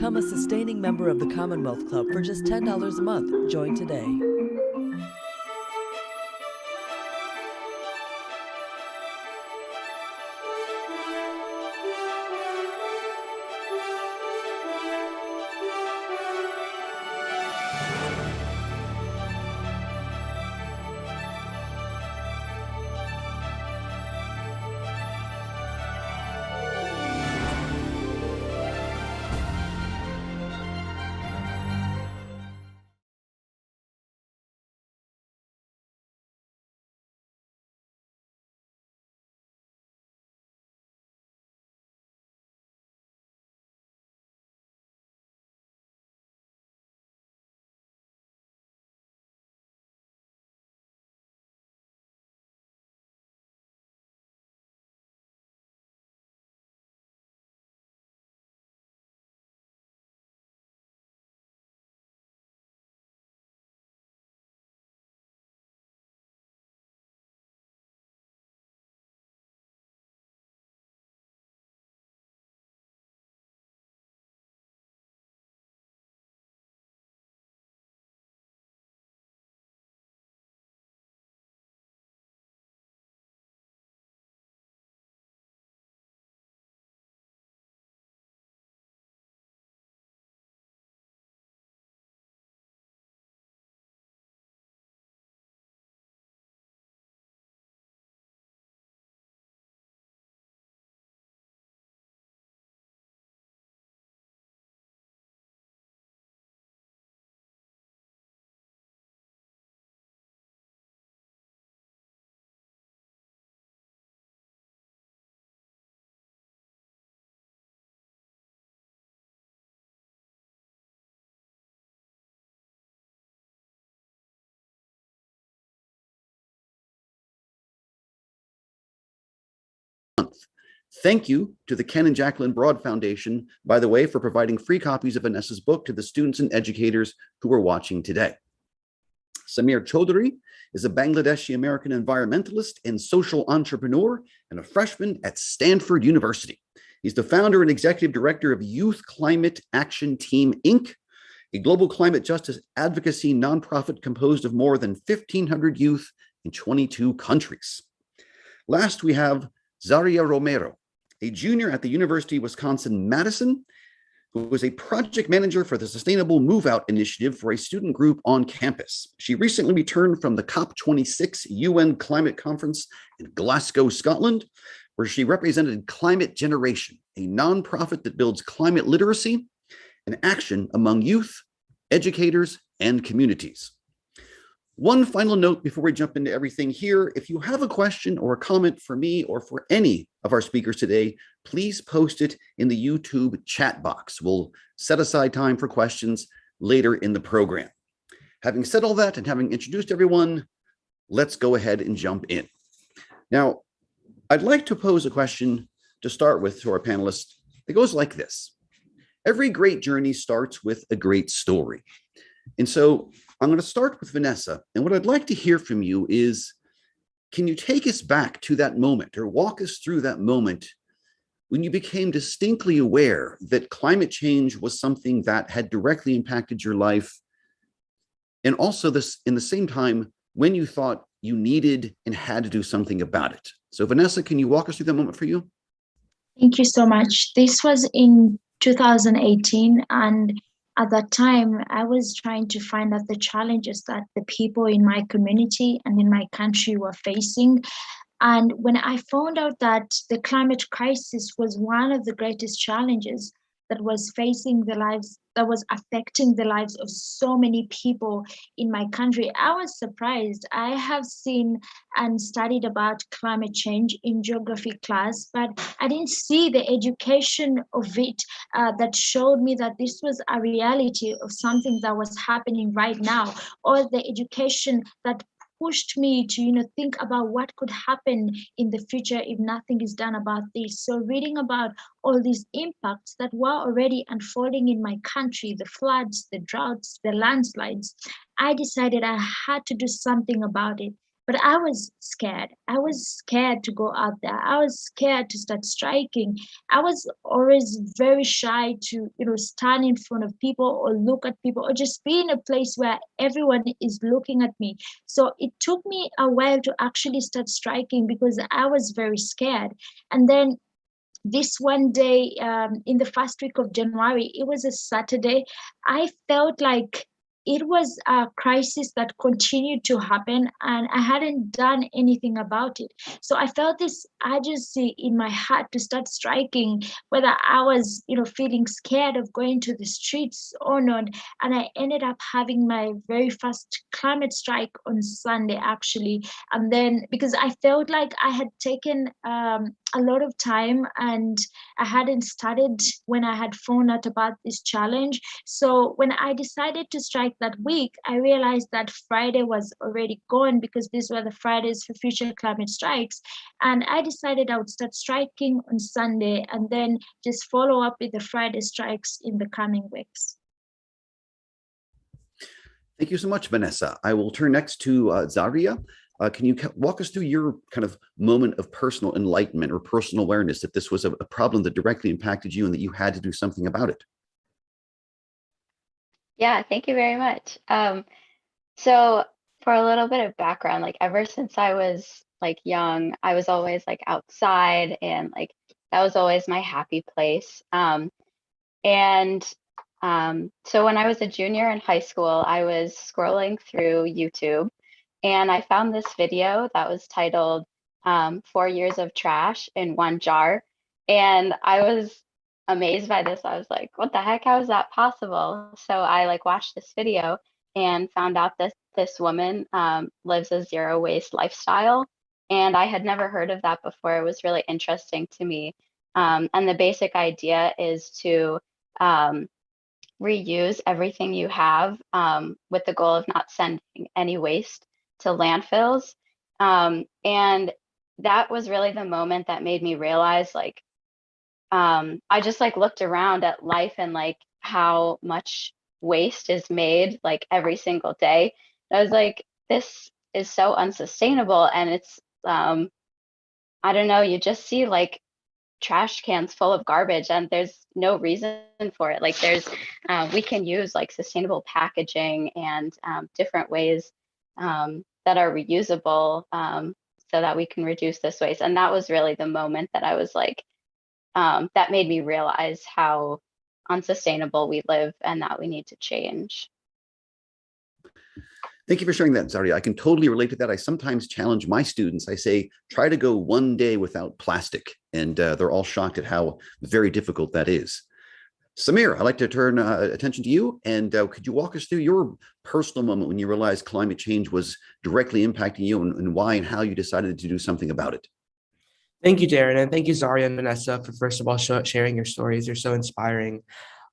Become a sustaining member of the Commonwealth Club for just $10 a month. Join today. Thank you to the Ken and Jacqueline Broad Foundation, by the way, for providing free copies of Vanessa's book to the students and educators who are watching today. Samir Chaudhry is a Bangladeshi American environmentalist and social entrepreneur and a freshman at Stanford University. He's the founder and executive director of Youth Climate Action Team, Inc., a global climate justice advocacy nonprofit composed of more than 1,500 youth in 22 countries. Last, we have Zaria Romero, a junior at the University of Wisconsin-Madison, who was a project manager for the Sustainable Move Out initiative for a student group on campus. She recently returned from the COP26 UN Climate Conference in Glasgow, Scotland, where she represented Climate Generation, a nonprofit that builds climate literacy and action among youth, educators, and communities. One final note before we jump into everything here. If you have a question or a comment for me or for any of our speakers today, please post it in the YouTube chat box. We'll set aside time for questions later in the program. Having said all that and having introduced everyone, let's go ahead and jump in. Now, I'd like to pose a question to start with to our panelists. It goes like this. Every great journey starts with a great story. And so I'm going to start with Vanessa. And what I'd like to hear from you is, can you take us back to that moment or walk us through that moment when you became distinctly aware that climate change was something that had directly impacted your life? And also this, in the same time, when you thought you needed and had to do something about it. So Vanessa, can you walk us through that moment for you? Thank you so much. This was in 2018, and at that time, I was trying to find out the challenges that the people in my community and in my country were facing. And when I found out that the climate crisis was one of the greatest challenges that was facing the lives, that was affecting the lives of so many people in my country, I was surprised. I have seen and studied about climate change in geography class, but I didn't see the education of it that showed me that this was a reality of something that was happening right now, or the education that pushed me to think about what could happen in the future if nothing is done about this. So reading about all these impacts that were already unfolding in my country, the floods, the droughts, the landslides, I decided I had to do something about it. But I was scared. I was scared to go out there. I was scared to start striking. I was always very shy to, stand in front of people or look at people or just be in a place where everyone is looking at me. So it took me a while to actually start striking because I was very scared. And then this one day, in the first week of January, it was a Saturday. I felt like it was a crisis that continued to happen and I hadn't done anything about it. So I felt this urgency in my heart to start striking, whether I was, feeling scared of going to the streets or not. And I ended up having my very first climate strike on Sunday, actually. And then because I felt like I had taken a lot of time and I hadn't started when I had found out about this challenge. So when I decided to strike that week, I realized that Friday was already gone because these were the Fridays for future climate strikes. And I decided I would start striking on Sunday and then just follow up with the Friday strikes in the coming weeks. Thank you so much, Vanessa. I will turn next to Zaria. Can you walk us through your kind of moment of personal enlightenment or personal awareness that this was a problem that directly impacted you and that you had to do something about it? Yeah, thank you very much. So for a little bit of background, like ever since I was like young, I was always like outside and like that was always my happy place. And so when I was a junior in high school, I was scrolling through YouTube and I found this video that was titled 4 Years of Trash in One Jar. And I was amazed by this. I was like, what the heck? How is that possible? So I like watched this video and found out that this woman lives a zero waste lifestyle. And I had never heard of that before. It was really interesting to me. And the basic idea is to reuse everything you have with the goal of not sending any waste to landfills. And that was really the moment that made me realize like, I just like looked around at life and like how much waste is made like every single day. And I was like, this is so unsustainable. And it's, I don't know, you just see like trash cans full of garbage and there's no reason for it. Like there's, we can use like sustainable packaging and different ways that are reusable so that we can reduce this waste. And that was really the moment that I was like, that made me realize how unsustainable we live and that we need to change. Thank you for sharing that, Zaria. I can totally relate to that. I sometimes challenge my students. I say, try to go one day without plastic. And they're all shocked at how very difficult that is. Samir, I'd like to turn attention to you. And could you walk us through your personal moment when you realized climate change was directly impacting you and why and how you decided to do something about it? Thank you, Darren, and thank you, Zaria and Vanessa, for first of all sharing your stories. You're so inspiring.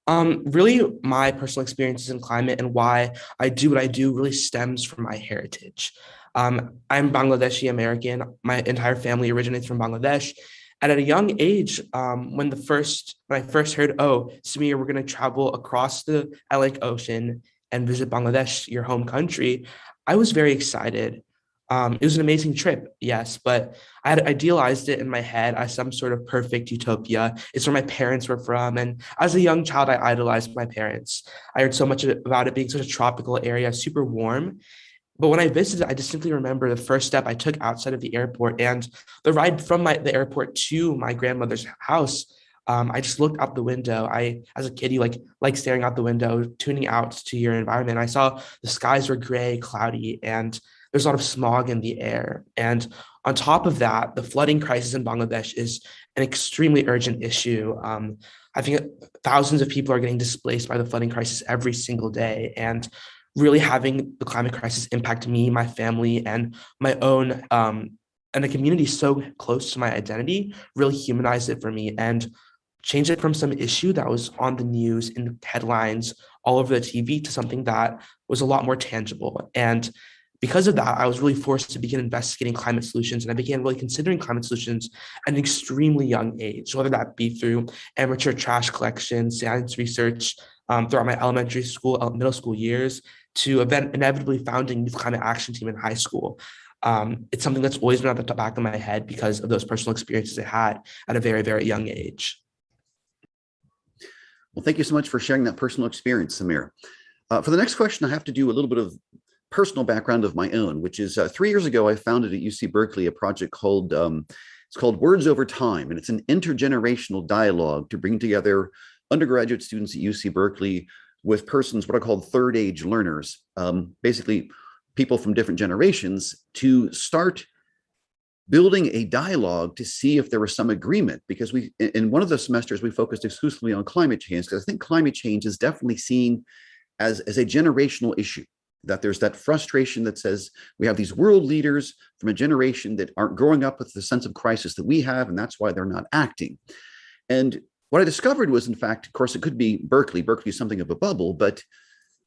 Really, my personal experiences in climate and why I do what I do really stems from my heritage. I'm Bangladeshi American. My entire family originates from Bangladesh. And at a young age, when I first heard, oh, Samir, we're going to travel across the Atlantic Ocean and visit Bangladesh, your home country, I was very excited. It was an amazing trip, yes, but I had idealized it in my head as some sort of perfect utopia. It's where my parents were from. And as a young child, I idolized my parents. I heard so much about it being such a tropical area, super warm. But when I visited, I distinctly remember the first step I took outside of the airport and the ride from the airport to my grandmother's house. I just looked out the window. As a kid, you like staring out the window, tuning out to your environment. I saw the skies were gray, cloudy, and there's a lot of smog in the air. And on top of that, the flooding crisis in Bangladesh is an extremely urgent issue. I think thousands of people are getting displaced by the flooding crisis every single day. And really having the climate crisis impact me, my family, and my own, and the community so close to my identity really humanized it for me and changed it from some issue that was on the news in the headlines all over the TV to something that was a lot more tangible. And because of that, I was really forced to begin investigating climate solutions, and I began really considering climate solutions at an extremely young age, whether that be through amateur trash collection, science research, throughout my elementary school, middle school years, to inevitably founding Youth Climate Action Team in high school. It's something that's always been at the back of my head because of those personal experiences I had at a very, very young age. Well, thank you so much for sharing that personal experience, Samir. For the next question, I have to do a little bit of personal background of my own, which is 3 years ago, I founded at UC Berkeley a project called it's called Words Over Time, and it's an intergenerational dialogue to bring together undergraduate students at UC Berkeley with persons, what are called third age learners, basically people from different generations, to start building a dialogue to see if there was some agreement. Because we, in one of the semesters, we focused exclusively on climate change, because I think climate change is definitely seen as a generational issue, that there's that frustration that says we have these world leaders from a generation that aren't growing up with the sense of crisis that we have, and that's why they're not acting. And what I discovered was, in fact, of course, it could be Berkeley. Berkeley is something of a bubble, but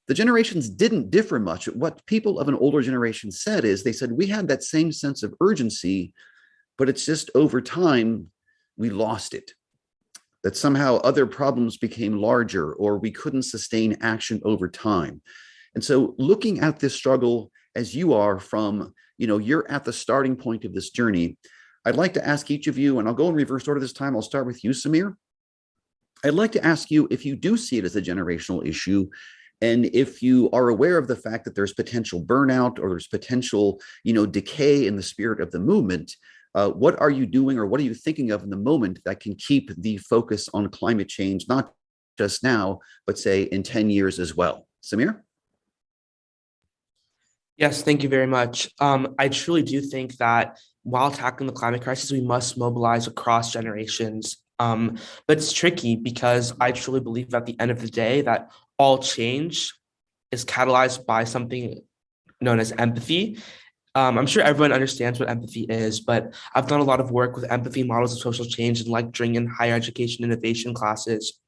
the generations didn't differ much. What people of an older generation said is they said, we had that same sense of urgency, but it's just over time, we lost it. That somehow other problems became larger, or we couldn't sustain action over time. And so looking at this struggle as you are from, you're at the starting point of this journey, I'd like to ask each of you, and I'll go in reverse order this time. I'll start with you, Samir. I'd like to ask you if you do see it as a generational issue, and if you are aware of the fact that there's potential burnout or there's potential, decay in the spirit of the movement, what are you doing or what are you thinking of in the moment that can keep the focus on climate change, not just now, but say in 10 years as well? Samir? Yes, thank you very much. I truly do think that while tackling the climate crisis, we must mobilize across generations. But it's tricky because I truly believe at the end of the day that all change is catalyzed by something known as empathy. I'm sure everyone understands what empathy is, but I've done a lot of work with empathy models of social change and lecturing in higher education innovation classes,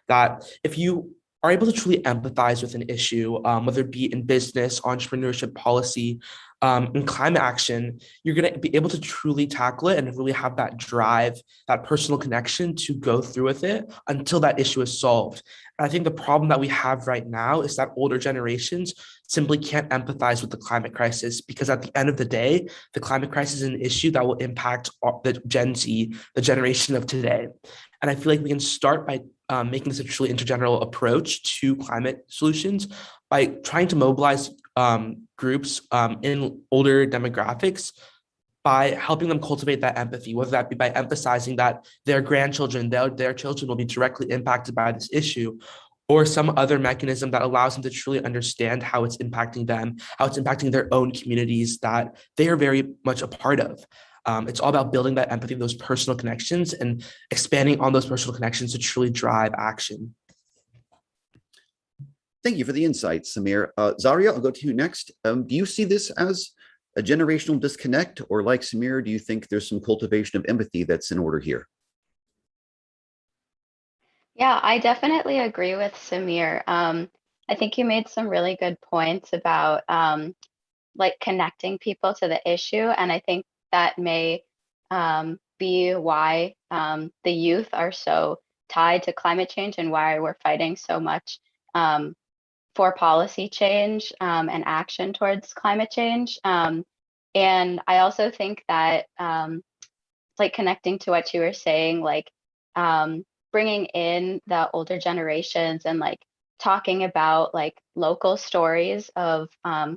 that if you are able to truly empathize with an issue, whether it be in business, entrepreneurship, policy, in climate action, you're going to be able to truly tackle it and really have that drive, that personal connection to go through with it until that issue is solved. And I think the problem that we have right now is that older generations simply can't empathize with the climate crisis, because at the end of the day, the climate crisis is an issue that will impact the Gen Z, the generation of today. And I feel like we can start by making this a truly intergeneral approach to climate solutions by trying to mobilize groups in older demographics by helping them cultivate that empathy, whether that be by emphasizing that their grandchildren, their children will be directly impacted by this issue, or some other mechanism that allows them to truly understand how it's impacting them, how it's impacting their own communities that they are very much a part of. It's all about building that empathy, those personal connections, and expanding on those personal connections to truly drive action. Thank you for the insights, Samir. Zaria, I'll go to you next. Do you see this as a generational disconnect, or like Samir, do you think there's some cultivation of empathy that's in order here? Yeah, I definitely agree with Samir. I think you made some really good points about like connecting people to the issue. And I think that may be why the youth are so tied to climate change and why we're fighting so much for policy change and action towards climate change. And I also think that like connecting to what you were saying, like bringing in the older generations and like talking about like local stories of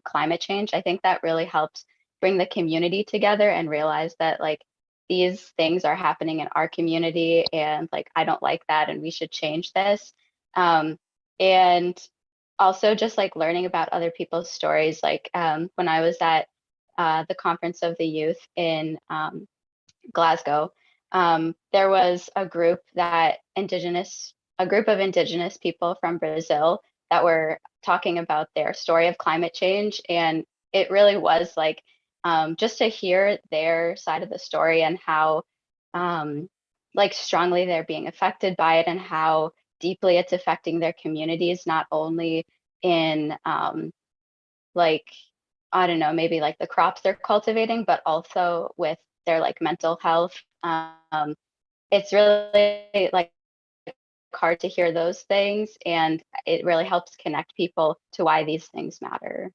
climate change, I think that really helps bring the community together and realize that like these things are happening in our community and like I don't like that and we should change this. And also just like learning about other people's stories, like when I was at the Conference of the Youth in Glasgow, there was a group of indigenous people from Brazil that were talking about their story of climate change. And it really was like just to hear their side of the story and how like strongly they're being affected by it and how deeply it's affecting their communities, not only in like, I don't know, maybe like the crops they're cultivating, but also with their like mental health. It's really like hard to hear those things, and it really helps connect people to why these things matter.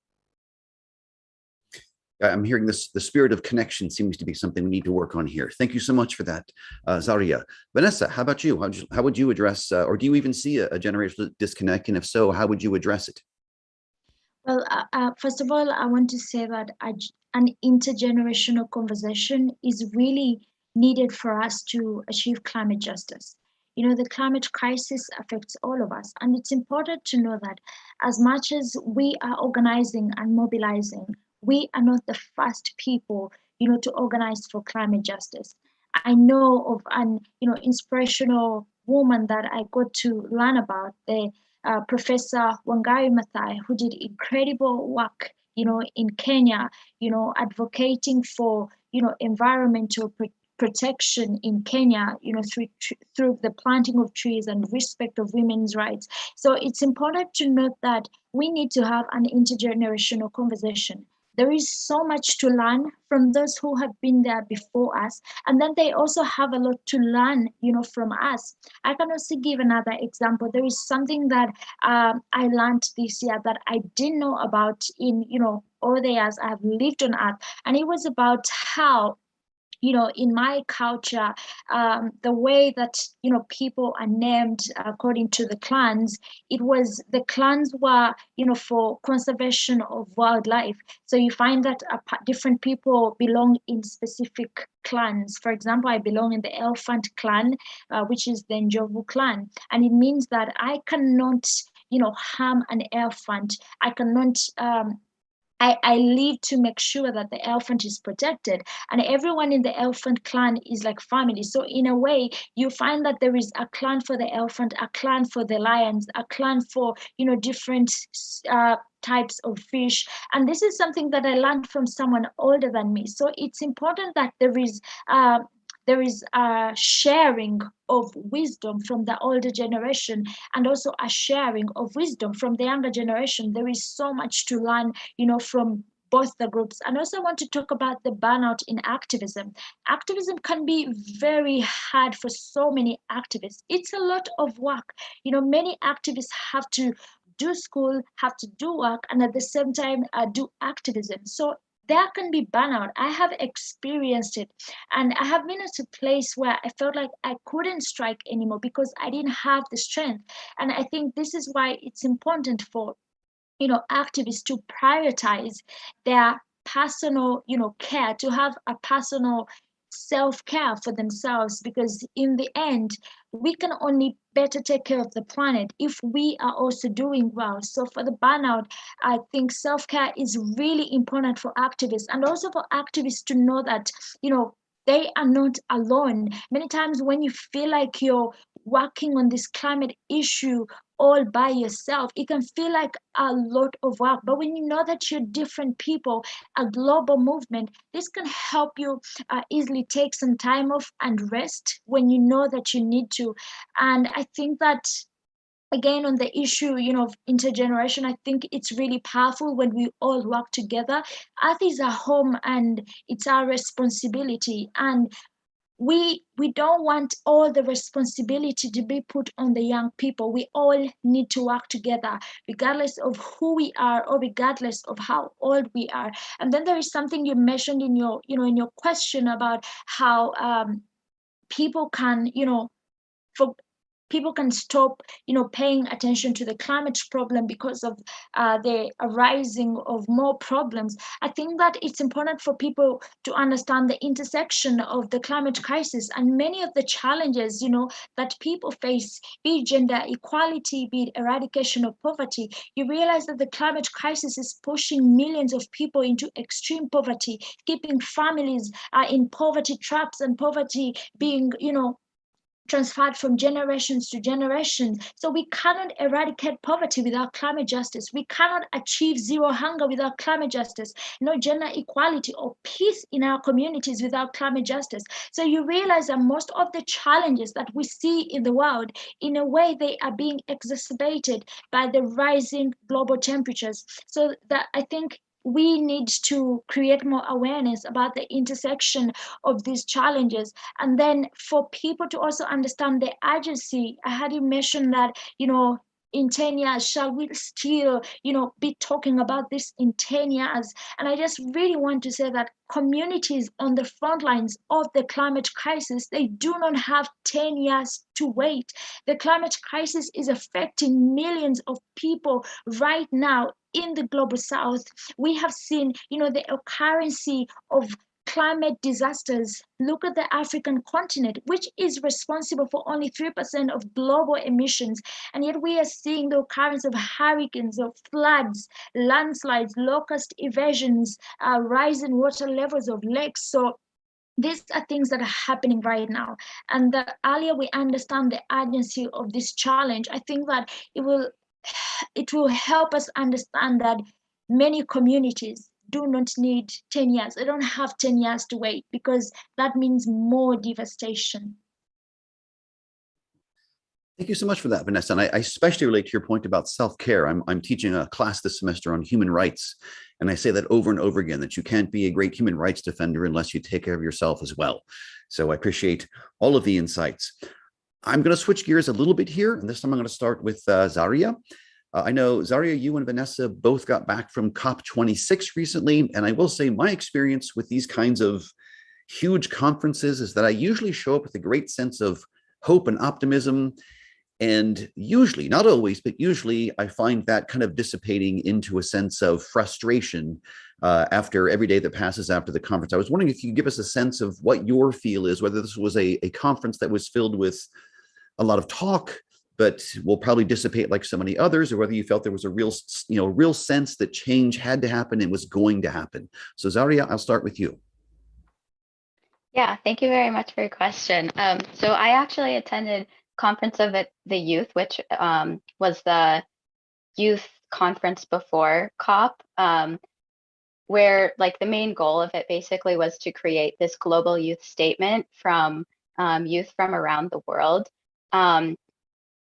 I'm hearing this, the spirit of connection seems to be something we need to work on here. Thank you so much for that, Zaria. Vanessa, how about you? How would you address, or do you even see a generational disconnect? And if so, how would you address it? Well, first of all, I want to say that an intergenerational conversation is really needed for us to achieve climate justice. You know, the climate crisis affects all of us, and it's important to know that as much as we are organizing and mobilizing, we are not the first people, you know, to organize for climate justice. I know of an, you know, inspirational woman that I got to learn about, the Professor Wangari Maathai, who did incredible work, you know, in Kenya, you know, advocating for, you know, environmental protection in Kenya, you know, through the planting of trees and respect of women's rights. So it's important to note that we need to have an intergenerational conversation. There is so much to learn from those who have been there before us, and then they also have a lot to learn, you know, from us. I can also give another example. There is something that I learned this year that I didn't know about in, you know, all the years I have lived on Earth, and it was about how, you know, in my culture, the way that, you know, people are named according to the clans, it was the clans were, you know, for conservation of wildlife. So you find that different people belong in specific clans. For example, I belong in the elephant clan, which is the Njovu clan, and it means that I cannot, you know, harm an elephant. I cannot. I live to make sure that the elephant is protected, and everyone in the elephant clan is like family. So in a way, you find that there is a clan for the elephant, a clan for the lions, a clan for, you know, different types of fish. And this is something that I learned from someone older than me. So it's important that there is a sharing of wisdom from the older generation, and also a sharing of wisdom from the younger generation. There is so much to learn, you know, from both the groups. And also I want to talk about the burnout in activism. Activism can be very hard for so many activists. It's a lot of work. You know, many activists have to do school, have to do work, and at the same time do activism. So there can be burnout. I have experienced it, and I have been at a place where I felt like I couldn't strike anymore because I didn't have the strength. And I think this is why it's important for, you know, activists to prioritize their personal, you know, care, to have a personal self-care for themselves, because in the end we can only better take care of the planet if we are also doing well. So for the burnout, I think self-care is really important for activists, and also for activists to know that, you know, they are not alone. Many times when you feel like you're working on this climate issue all by yourself, it can feel like a lot of work. But when you know that you're different people, a global movement, this can help you easily take some time off and rest when you know that you need to. And I think that, again, on the issue, you know, of intergeneration, I think it's really powerful when we all work together. Earth is our home, and it's our responsibility. And we don't want all the responsibility to be put on the young people. We all need to work together, regardless of who we are or regardless of how old we are. And then there is something you mentioned in your, you know, in your question about how people can, you know, for people can stop, you know, paying attention to the climate problem because of the arising of more problems. I think that it's important for people to understand the intersection of the climate crisis and many of the challenges, you know, that people face, be it gender equality, be it eradication of poverty. You realize that the climate crisis is pushing millions of people into extreme poverty, keeping families in poverty traps, and poverty being, you know, transferred from generations to generations. So we cannot eradicate poverty without climate justice. We cannot achieve zero hunger without climate justice. No gender equality or peace in our communities without climate justice. So you realize that most of the challenges that we see in the world, in a way, they are being exacerbated by the rising global temperatures. So that I think we need to create more awareness about the intersection of these challenges, and then for people to also understand the urgency. I had you mention that, you know, in 10 years? Shall we still, be talking about this in 10 years? And I just really want to say that communities on the front lines of the climate crisis, they do not have 10 years to wait. The climate crisis is affecting millions of people right now in the global south. We have seen, the occurrence of climate disasters. Look at the African continent, which is responsible for only 3% of global emissions. And yet we are seeing the occurrence of hurricanes, of floods, landslides, locust evasions, rising water levels of lakes. So these are things that are happening right now. And the earlier we understand the urgency of this challenge, I think that it will help us understand that many communities do not need 10 years. They don't have 10 years to wait, because that means more devastation. Thank you so much for that, Vanessa. And I especially relate to your point about self-care. I'm teaching a class this semester on human rights. And I say that over and over again, that you can't be a great human rights defender unless you take care of yourself as well. So I appreciate all of the insights. I'm going to switch gears a little bit here. And this time I'm going to start with Zaria. I know, Zaria, you and Vanessa both got back from COP26 recently. And I will say my experience with these kinds of huge conferences is that I usually show up with a great sense of hope and optimism. And usually, not always, but usually I find that kind of dissipating into a sense of frustration after every day that passes after the conference. I was wondering if you could give us a sense of what your feel is, whether this was a conference that was filled with a lot of talk, but will probably dissipate like so many others, or whether you felt there was a real sense that change had to happen and was going to happen. So Zaria, I'll start with you. Yeah, thank you very much for your question. So I actually attended Conference of the Youth, which was the youth conference before COP, where like the main goal of it basically was to create this global youth statement from youth from around the world.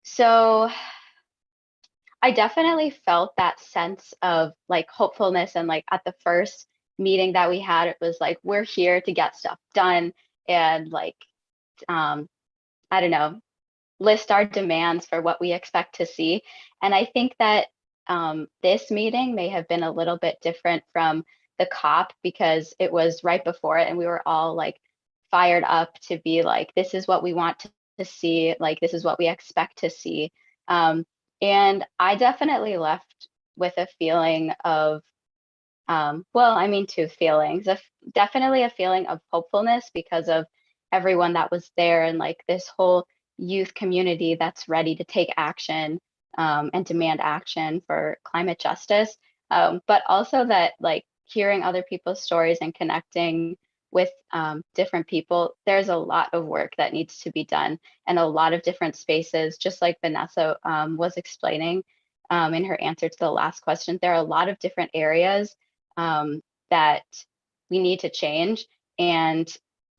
So I definitely felt that sense of like hopefulness, and like at the first meeting that we had, it was like, we're here to get stuff done, and like, I don't know, list our demands for what we expect to see. And I think that this meeting may have been a little bit different from the COP, because it was right before it and we were all like fired up to be like, this is what we want to see, like this is what we expect to see. And I definitely left with a feeling of, two feelings. Definitely a feeling of hopefulness because of everyone that was there, and like this whole youth community that's ready to take action and demand action for climate justice. But also that like hearing other people's stories and connecting with different people, there's a lot of work that needs to be done, and a lot of different spaces, just like Vanessa was explaining in her answer to the last question. There are a lot of different areas that we need to change. And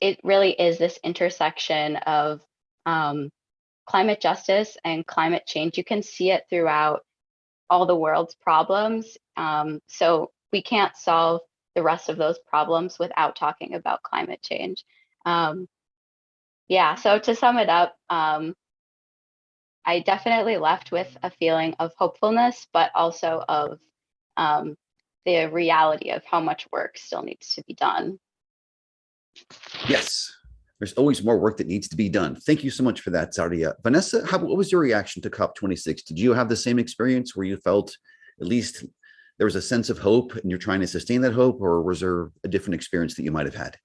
it really is this intersection of climate justice and climate change. You can see it throughout all the world's problems. So we can't solve the rest of those problems without talking about climate change. So to sum it up, I definitely left with a feeling of hopefulness, but also of the reality of how much work still needs to be done. Yes, there's always more work that needs to be done. Thank you so much for that, Zaria. Vanessa, what was your reaction to COP26? Did you have the same experience where you felt at least there was a sense of hope and you're trying to sustain that hope, or was there a different experience that you might have had?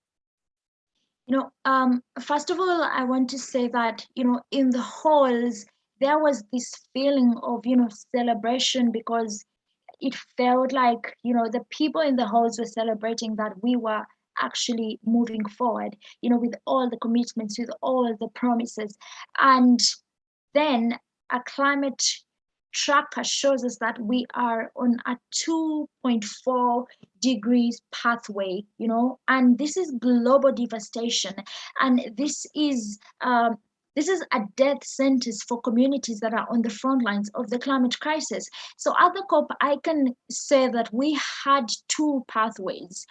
First of all, I want to say that, in the halls, there was this feeling of, celebration, because it felt like, the people in the halls were celebrating that we were actually moving forward, with all the commitments, with all the promises. And then a climate tracker shows us that we are on a 2.4 degrees pathway, and this is global devastation. And this is This is a death sentence for communities that are on the front lines of the climate crisis. So at the COP, I can say that we had two pathways,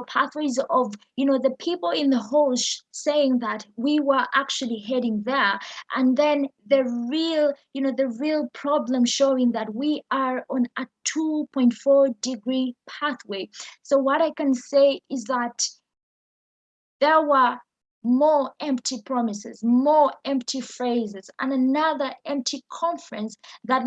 pathways of, the people in the host saying that we were actually heading there. And then the real problem showing that we are on a 2.4-degree pathway. So what I can say is that there were more empty promises, more empty phrases, and another empty conference that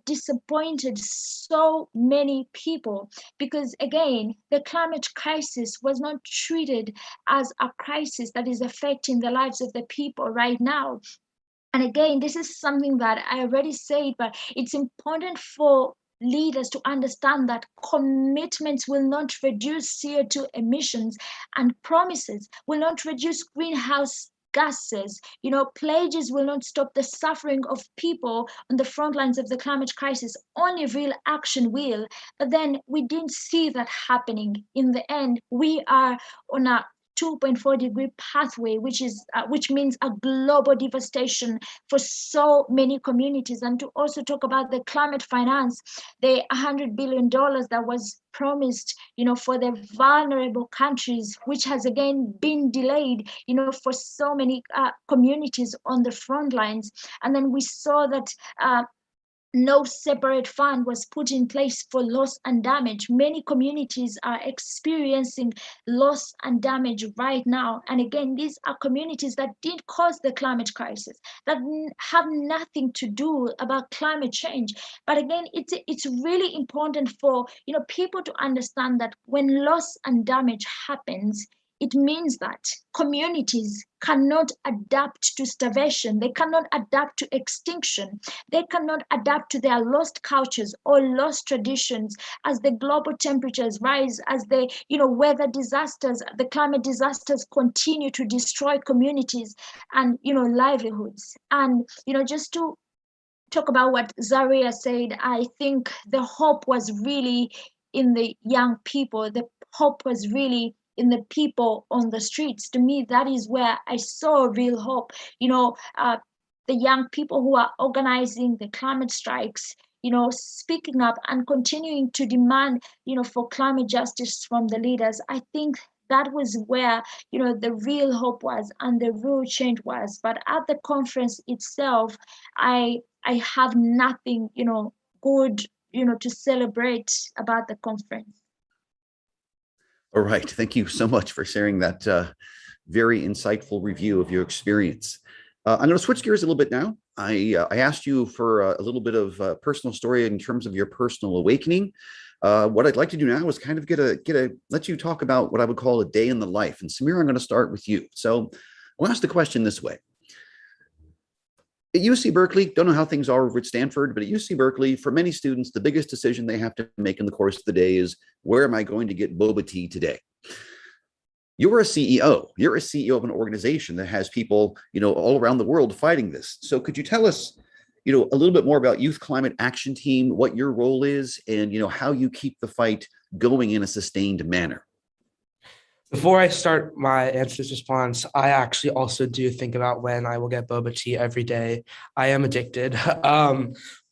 disappointed so many people. Because again, the climate crisis was not treated as a crisis that is affecting the lives of the people right now. And again, this is something that I already said, but it's important for leaders to understand that commitments will not reduce CO2 emissions, and promises will not reduce greenhouse gases. Pledges will not stop the suffering of people on the front lines of the climate crisis. Only real action will. But then we didn't see that happening. In the end, we are on a 2.4-degree pathway, which means a global devastation for so many communities. And to also talk about the climate finance, the $100 billion that was promised, for the vulnerable countries, which has again been delayed, for so many communities on the front lines. And then we saw that no separate fund was put in place for loss and damage. Many communities are experiencing loss and damage right now. And again, these are communities that did cause the climate crisis, that have nothing to do about climate change. But again, it's really important for people to understand that when loss and damage happens, it means that communities cannot adapt to starvation. They cannot adapt to extinction. They cannot adapt to their lost cultures or lost traditions as the global temperatures rise, as the weather disasters, the climate disasters continue to destroy communities and livelihoods. And just to talk about what Zaria said, I think the hope was really in the young people. The hope was really in the people on the streets. To me, that is where I saw real hope. The young people who are organizing the climate strikes, speaking up and continuing to demand, for climate justice from the leaders. I think that was where, the real hope was and the real change was. But at the conference itself, I have nothing, good, to celebrate about the conference. All right. Thank you so much for sharing that very insightful review of your experience. I'm going to switch gears a little bit now. I asked you for a little bit of personal story in terms of your personal awakening. What I'd like to do now is kind of let you talk about what I would call a day in the life. And Samir, I'm going to start with you. So I'll ask the question this way. At UC Berkeley, don't know how things are over at Stanford, but at UC Berkeley, for many students, the biggest decision they have to make in the course of the day is, where am I going to get boba tea today? You're a CEO. You're a CEO of an organization that has people, all around the world fighting this. So could you tell us, a little bit more about Youth Climate Action Team, what your role is, and, how you keep the fight going in a sustained manner? Before I start my answer to this response, I actually also do think about when I will get boba tea every day. I am addicted,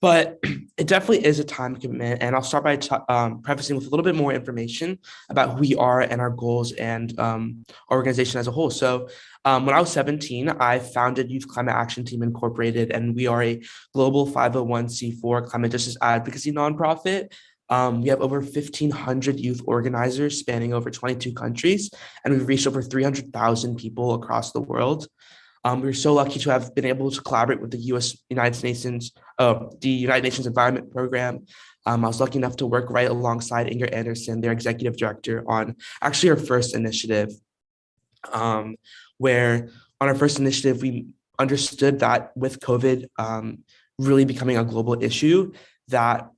but it definitely is a time commitment. And I'll start by prefacing with a little bit more information about who we are and our goals and our organization as a whole. So when I was 17, I founded Youth Climate Action Team Incorporated, and we are a global 501c4 climate justice advocacy nonprofit. We have over 1,500 youth organizers spanning over 22 countries, and we've reached over 300,000 people across the world. We're so lucky to have been able to collaborate with the United Nations Environment Program. I was lucky enough to work right alongside Inger Anderson, their executive director, on actually our first initiative, where on our first initiative, we understood that with COVID really becoming a global issue, that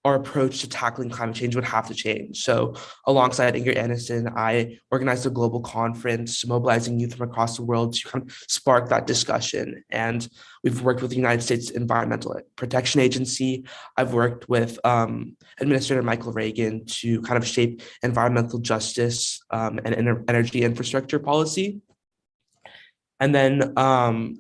our approach to tackling climate change would have to change. So alongside Inger Anderson, I organized a global conference mobilizing youth from across the world to kind of spark that discussion. And we've worked with the United States Environmental Protection Agency. I've worked with Administrator Michael Reagan to kind of shape environmental justice and energy infrastructure policy. And then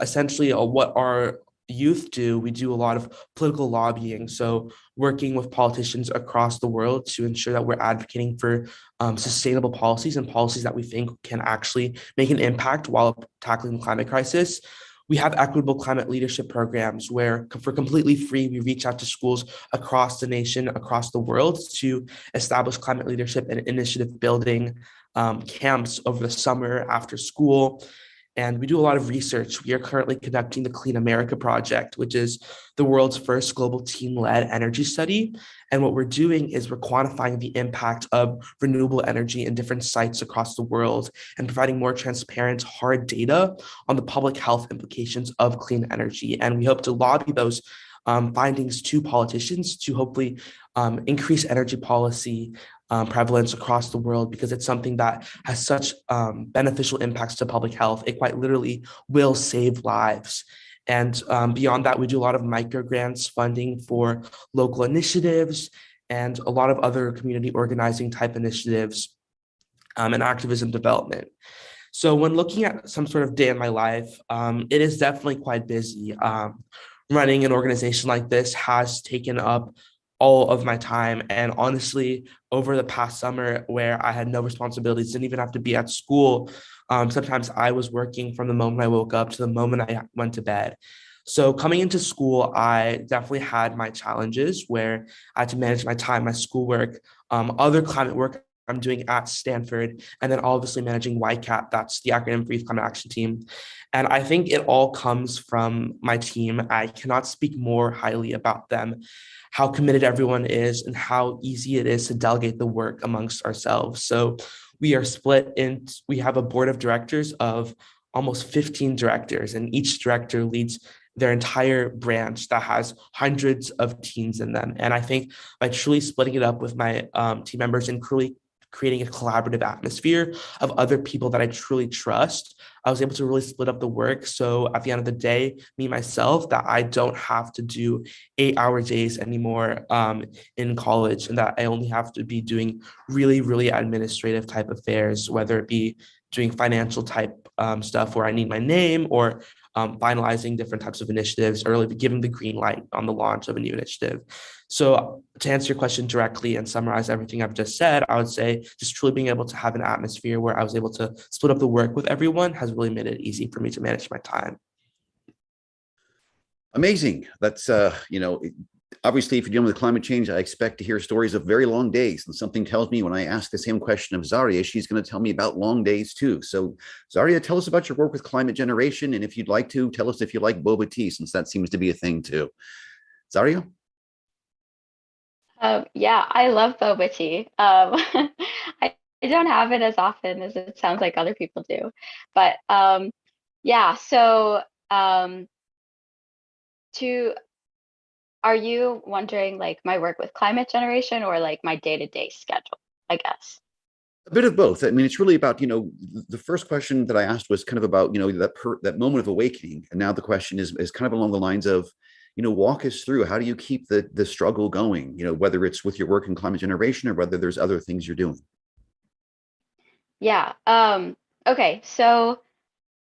essentially what our youth do, we do a lot of political lobbying. So working with politicians across the world to ensure that we're advocating for sustainable policies and policies that we think can actually make an impact while tackling the climate crisis. We have equitable climate leadership programs where, for completely free, we reach out to schools across the nation, across the world to establish climate leadership and initiative building camps over the summer after school. And we do a lot of research. We are currently conducting the Clean America Project, which is the world's first global team-led energy study. And what we're doing is we're quantifying the impact of renewable energy in different sites across the world and providing more transparent, hard data on the public health implications of clean energy. And we hope to lobby those findings to politicians to hopefully increase energy policy prevalence across the world, because it's something that has such beneficial impacts to public health. It quite literally will save lives. And beyond that, we do a lot of micro grants funding for local initiatives and a lot of other community organizing type initiatives and activism development. So when looking at some sort of day in my life, it is definitely quite busy. Running an organization like this has taken up all of my time. And honestly, over the past summer where I had no responsibilities, didn't even have to be at school, sometimes I was working from the moment I woke up to the moment I went to bed. So coming into school, I definitely had my challenges where I had to manage my time, my schoolwork, other climate work I'm doing at Stanford, and then obviously managing YCAT, that's the acronym for Youth Climate Action Team. And I think it all comes from my team. I cannot speak more highly about them, how committed everyone is, and how easy it is to delegate the work amongst ourselves. So we are split in, we have a board of directors of almost 15 directors, and each director leads their entire branch that has hundreds of teams in them. And I think by truly splitting it up with my team members and creating a collaborative atmosphere of other people that I truly trust, I was able to really split up the work. So at the end of the day, me, myself, that I don't have to do 8-hour days anymore in college, and that I only have to be doing really, really administrative type affairs, whether it be doing financial type stuff where I need my name, or finalizing different types of initiatives, or really giving the green light on the launch of a new initiative. So to answer your question directly and summarize everything I've just said, I would say just truly being able to have an atmosphere where I was able to split up the work with everyone has really made it easy for me to manage my time. Amazing. That's, obviously, if you're dealing with climate change, I expect to hear stories of very long days. And something tells me when I ask the same question of Zaria, she's going to tell me about long days too. So Zaria, tell us about your work with climate generation. And if you'd like to, tell us if you like boba tea, since that seems to be a thing too. Zaria? Yeah, I love boba tea. I don't have it as often as it sounds like other people do. But yeah, so to are you wondering like my work with climate generation or like my day-to-day schedule, I guess? A bit of both. I mean, it's really about, the first question that I asked was kind of about, that moment of awakening. And now the question is kind of along the lines of, walk us through, how do you keep the struggle going, whether it's with your work in climate generation or whether there's other things you're doing. Yeah. Okay. So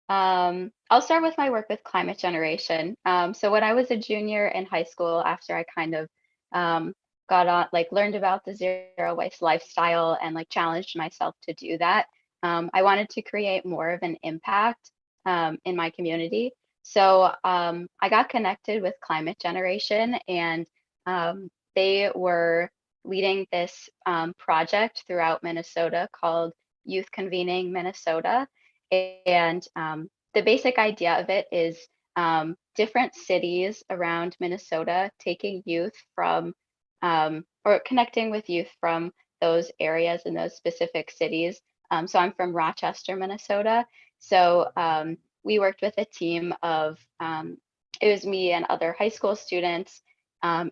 I'll start with my work with climate generation. So when I was a junior in high school, after I kind of got on, like learned about the zero waste lifestyle and like challenged myself to do that, I wanted to create more of an impact in my community. So I got connected with Climate Generation, and they were leading this project throughout Minnesota called Youth Convening Minnesota. And the basic idea of it is different cities around Minnesota taking youth from or connecting with youth from those areas in those specific cities. So I'm from Rochester, Minnesota. So we worked with a team of, it was me and other high school students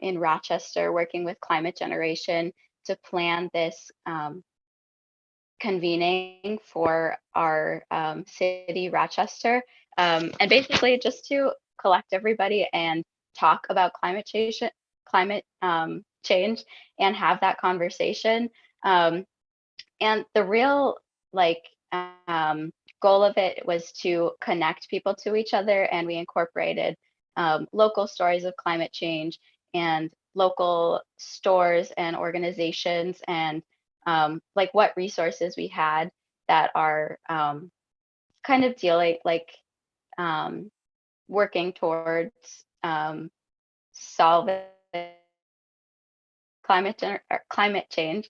in Rochester working with Climate Generation to plan this convening for our city, Rochester, and basically just to collect everybody and talk about climate change and have that conversation. And the real like goal of it was to connect people to each other, and we incorporated local stories of climate change and local stores and organizations, and like what resources we had that are kind of dealing like um, working towards solving climate change.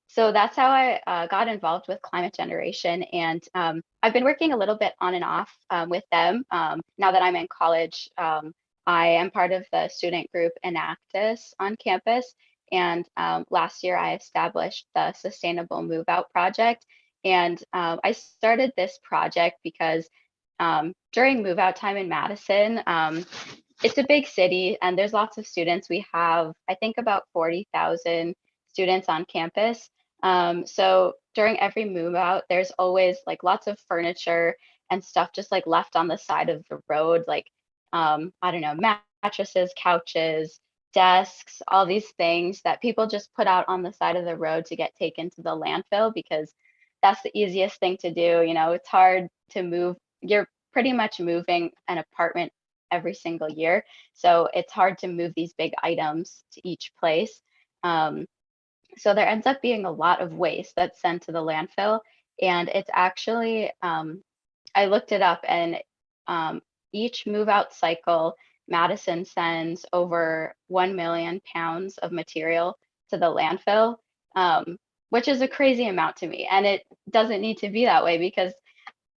So that's how I got involved with Climate Generation, and I've been working a little bit on and off with them. Now that I'm in college, I am part of the student group Enactus on campus, and last year I established the Sustainable Move Out Project, and I started this project because during move out time in Madison, it's a big city and there's lots of students. We have, I think, about 40,000 students on campus. So during every move out, there's always like lots of furniture and stuff just like left on the side of the road, like, I don't know, mattresses, couches, desks, all these things that people just put out on the side of the road to get taken to the landfill because that's the easiest thing to do. You know, it's hard to move. You're pretty much moving an apartment every single year. So it's hard to move these big items to each place. So there ends up being a lot of waste that's sent to the landfill. And it's actually, I looked it up, and each move out cycle, Madison sends over 1 million pounds of material to the landfill, which is a crazy amount to me. And it doesn't need to be that way because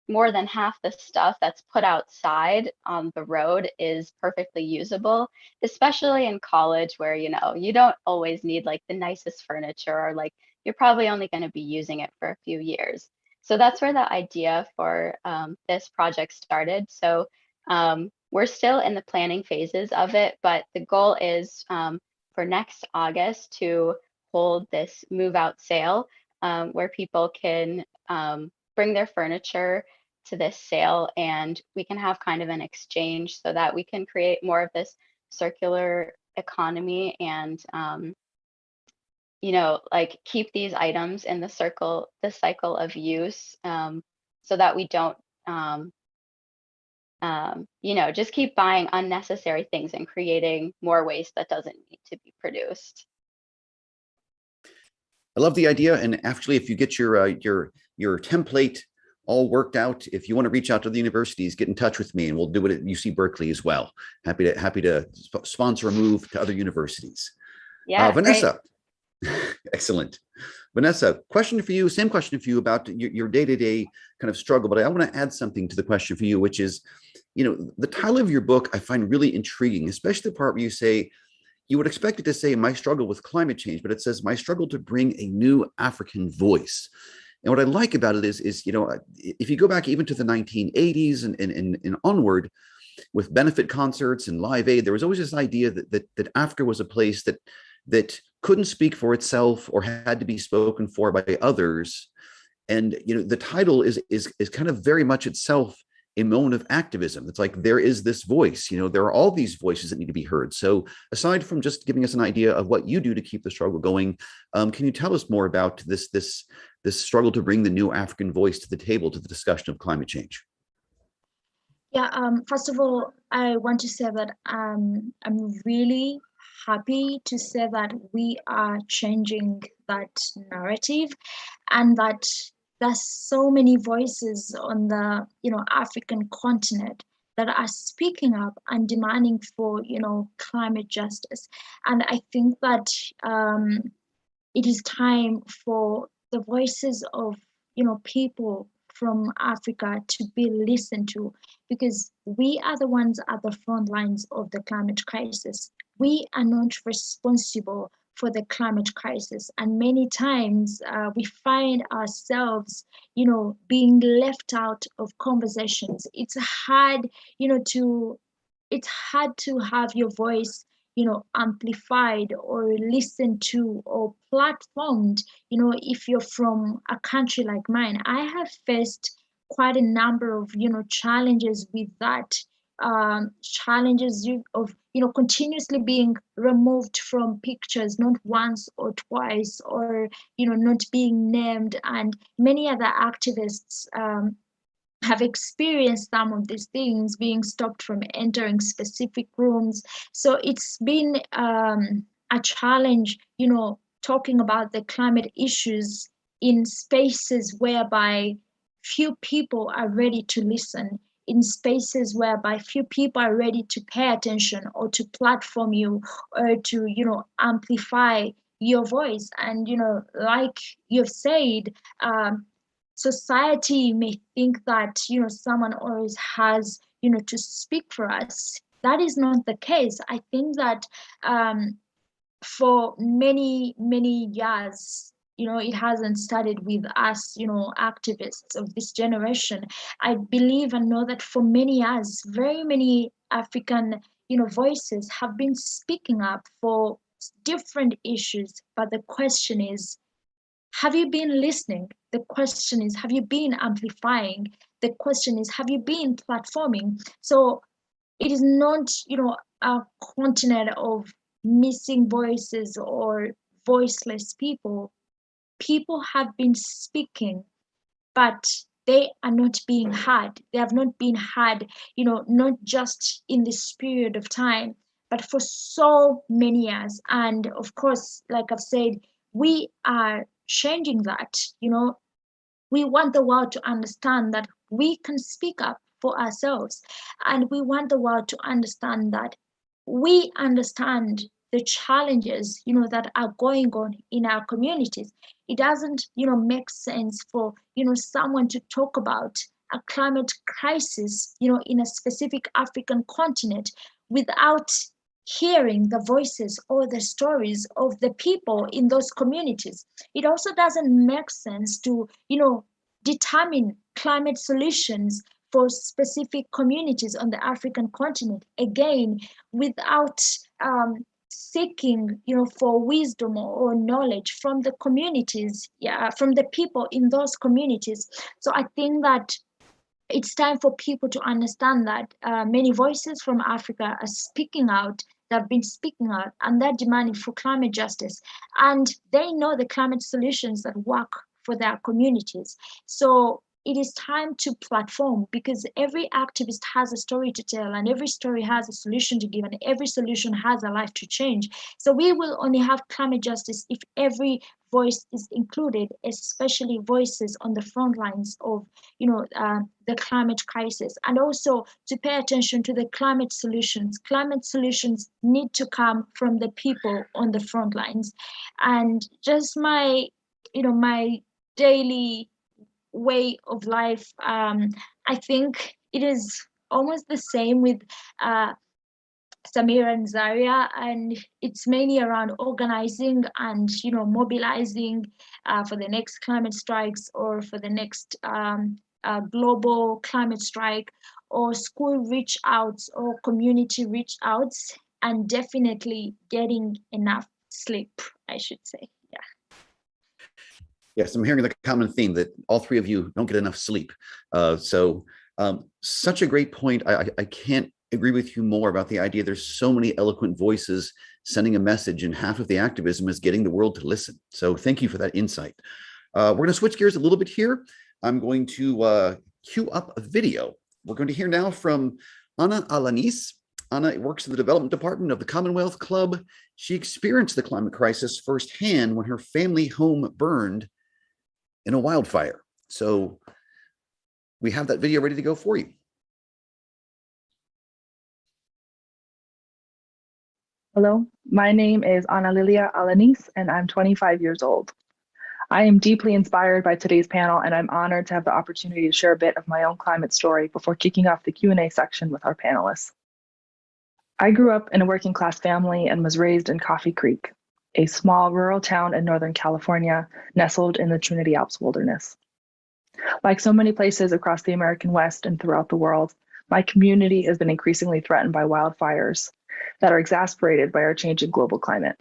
more than half the stuff that's put outside on the road is perfectly usable, especially in college where, you know, you don't always need like the nicest furniture, or like you're probably only going to be using it for a few years. So that's where the idea for this project started. So we're still in the planning phases of it, but the goal is for next August to hold this move out sale where people can bring their furniture to this sale, and we can have kind of an exchange so that we can create more of this circular economy and you know, like keep these items in the cycle of use, so that we don't you know, just keep buying unnecessary things and creating more waste that doesn't need to be produced. I love the idea. And actually, if you get your template all worked out, if you want to reach out to the universities, get in touch with me, and we'll do it at UC Berkeley as well. Happy to sponsor a move to other universities. Yeah, Vanessa, excellent. Vanessa, question for you. Same question for you about your day-to-day kind of struggle, but I want to add something to the question for you, which is, you know, the title of your book I find really intriguing, especially the part where you say, you would expect it to say my struggle with climate change, but it says my struggle to bring a new African voice. And what I like about it is, you know, if you go back even to the 1980s and onward, with benefit concerts and Live Aid, there was always this idea that Africa was a place that couldn't speak for itself or had to be spoken for by others. And, you know, the title is kind of very much itself a moment of activism. It's like, there is this voice, you know, there are all these voices that need to be heard. So aside from just giving us an idea of what you do to keep the struggle going, can you tell us more about this struggle to bring the new African voice to the table, to the discussion of climate change? Yeah, first of all, I want to say that I'm really happy to say that we are changing that narrative, and that there's so many voices on the, you know, African continent that are speaking up and demanding for, you know, climate justice. And I think that it is time for the voices of, you know, people from Africa to be listened to, because we are the ones at the front lines of the climate crisis. We are not responsible for the climate crisis, and many times we find ourselves, you know, being left out of conversations. It's hard, you know, it's hard to have your voice, you know, amplified or listened to or platformed, you know, if you're from a country like mine. I have faced quite a number of, you know, challenges with that, challenges of continuously being removed from pictures, not once or twice, or not being named, and many other activists have experienced some of these things, being stopped from entering specific rooms. So it's been a challenge, talking about the climate issues in spaces whereby few people are ready to listen, in spaces whereby few people are ready to pay attention or to platform you or to amplify your voice. And like you've said, society may think that someone always has to speak for us. That is not the case. I think that for many years, it hasn't started with us, activists of this generation. I believe and know that for many years, very many African voices have been speaking up for different issues. But the question is, have you been listening? The question is, have you been amplifying? The question is, have you been platforming? So it is not, a continent of missing voices or voiceless people. People have been speaking, but they are not being heard. They have not been heard, not just in this period of time, but for so many years. And of course, like I've said, we are changing that. We want the world to understand that we can speak up for ourselves, and we want the world to understand that we understand the challenges that are going on in our communities. It doesn't make sense for someone to talk about a climate crisis in a specific African continent without hearing the voices or the stories of the people in those communities. It also doesn't make sense to determine climate solutions for specific communities on the African continent, again, without seeking for wisdom or knowledge from the communities, from the people in those communities. So I think that it's time for people to understand that many voices from Africa are speaking out. They've been speaking out, and they're demanding for climate justice, and they know the climate solutions that work for their communities. So it is time to platform, because every activist has a story to tell, and every story has a solution to give, and every solution has a life to change. So we will only have climate justice if every voice is included, especially voices on the front lines of the climate crisis, and also to pay attention to the climate solutions. Climate solutions need to come from the people on the front lines. And just my my daily way of life, I think it is almost the same with Samira and Zaria, and it's mainly around organizing and mobilizing for the next climate strikes, or for the next global climate strike, or school reach outs, or community reach outs, and definitely getting enough sleep, I should say. Yes, I'm hearing the common theme that all three of you don't get enough sleep. Such a great point. I can't agree with you more about the idea there's so many eloquent voices sending a message, and half of the activism is getting the world to listen. So thank you for that insight. We're going to switch gears a little bit here. I'm going to cue up a video. We're going to hear now from Ana Alanis. Ana works in the development department of the Commonwealth Club. She experienced the climate crisis firsthand when her family home burned in a wildfire. So we have that video ready to go for you. Hello, my name is Ana Lilia Alanis, and I'm 25 years old. I am deeply inspired by today's panel, and I'm honored to have the opportunity to share a bit of my own climate story before kicking off the Q&A section with our panelists. I grew up in a working class family and was raised in Coffee Creek, a small rural town in Northern California nestled in the Trinity Alps wilderness. Like so many places across the American West and throughout the world, my community has been increasingly threatened by wildfires that are exacerbated by our changing global climate.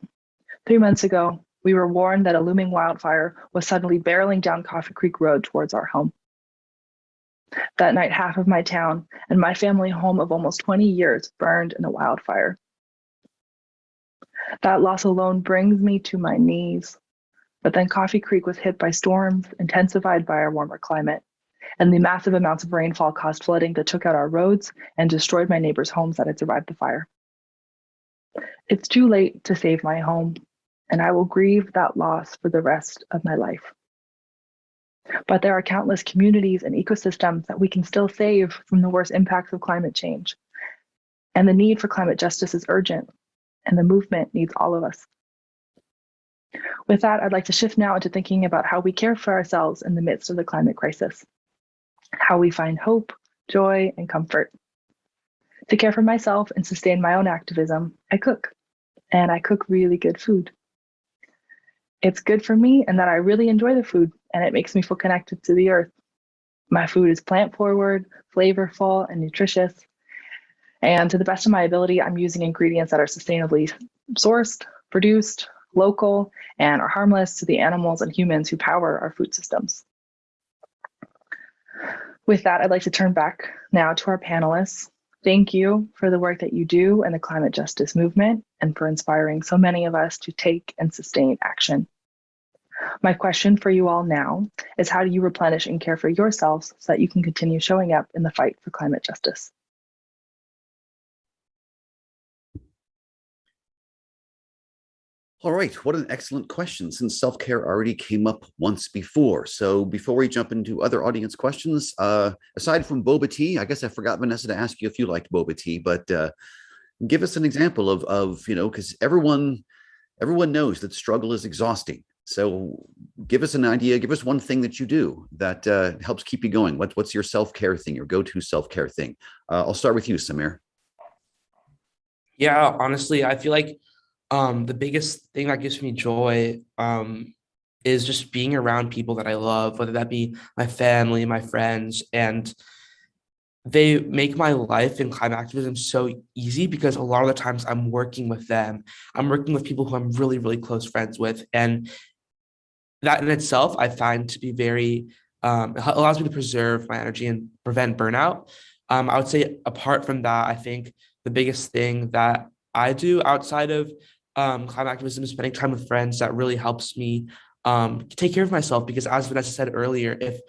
3 months ago, we were warned that a looming wildfire was suddenly barreling down Coffee Creek Road towards our home. That night, half of my town and my family home of almost 20 years burned in a wildfire. That loss alone brings me to my knees. But then Coffee Creek was hit by storms, intensified by our warmer climate, and the massive amounts of rainfall caused flooding that took out our roads and destroyed my neighbors' homes that had survived the fire. It's too late to save my home, and I will grieve that loss for the rest of my life. But there are countless communities and ecosystems that we can still save from the worst impacts of climate change. And the need for climate justice is urgent, and the movement needs all of us. With that, I'd like to shift now into thinking about how we care for ourselves in the midst of the climate crisis, how we find hope, joy, and comfort. To care for myself and sustain my own activism, I cook, and I cook really good food. It's good for me and that I really enjoy the food, and it makes me feel connected to the earth. My food is plant-forward, flavorful, and nutritious. And to the best of my ability, I'm using ingredients that are sustainably sourced, produced, local, and are harmless to the animals and humans who power our food systems. With that, I'd like to turn back now to our panelists. Thank you for the work that you do in the climate justice movement and for inspiring so many of us to take and sustain action. My question for you all now is, how do you replenish and care for yourselves so that you can continue showing up in the fight for climate justice? All right, what an excellent question, since self-care already came up once before. So before we jump into other audience questions, aside from boba tea, I guess I forgot, Vanessa, to ask you if you liked boba tea, but give us an example of because everyone knows that struggle is exhausting. So give us an idea, give us one thing that you do that helps keep you going. What's your self-care thing, your go-to self-care thing? I'll start with you, Samir. Yeah, honestly, I feel like the biggest thing that gives me joy is just being around people that I love, whether that be my family, my friends, and they make my life in climate activism so easy because a lot of the times I'm working with them. I'm working with people who I'm really, really close friends with. And that in itself, I find to be very, it allows me to preserve my energy and prevent burnout. I would say apart from that, I think the biggest thing that I do outside of climate activism is spending time with friends. That really helps me take care of myself, because as Vanessa said earlier, if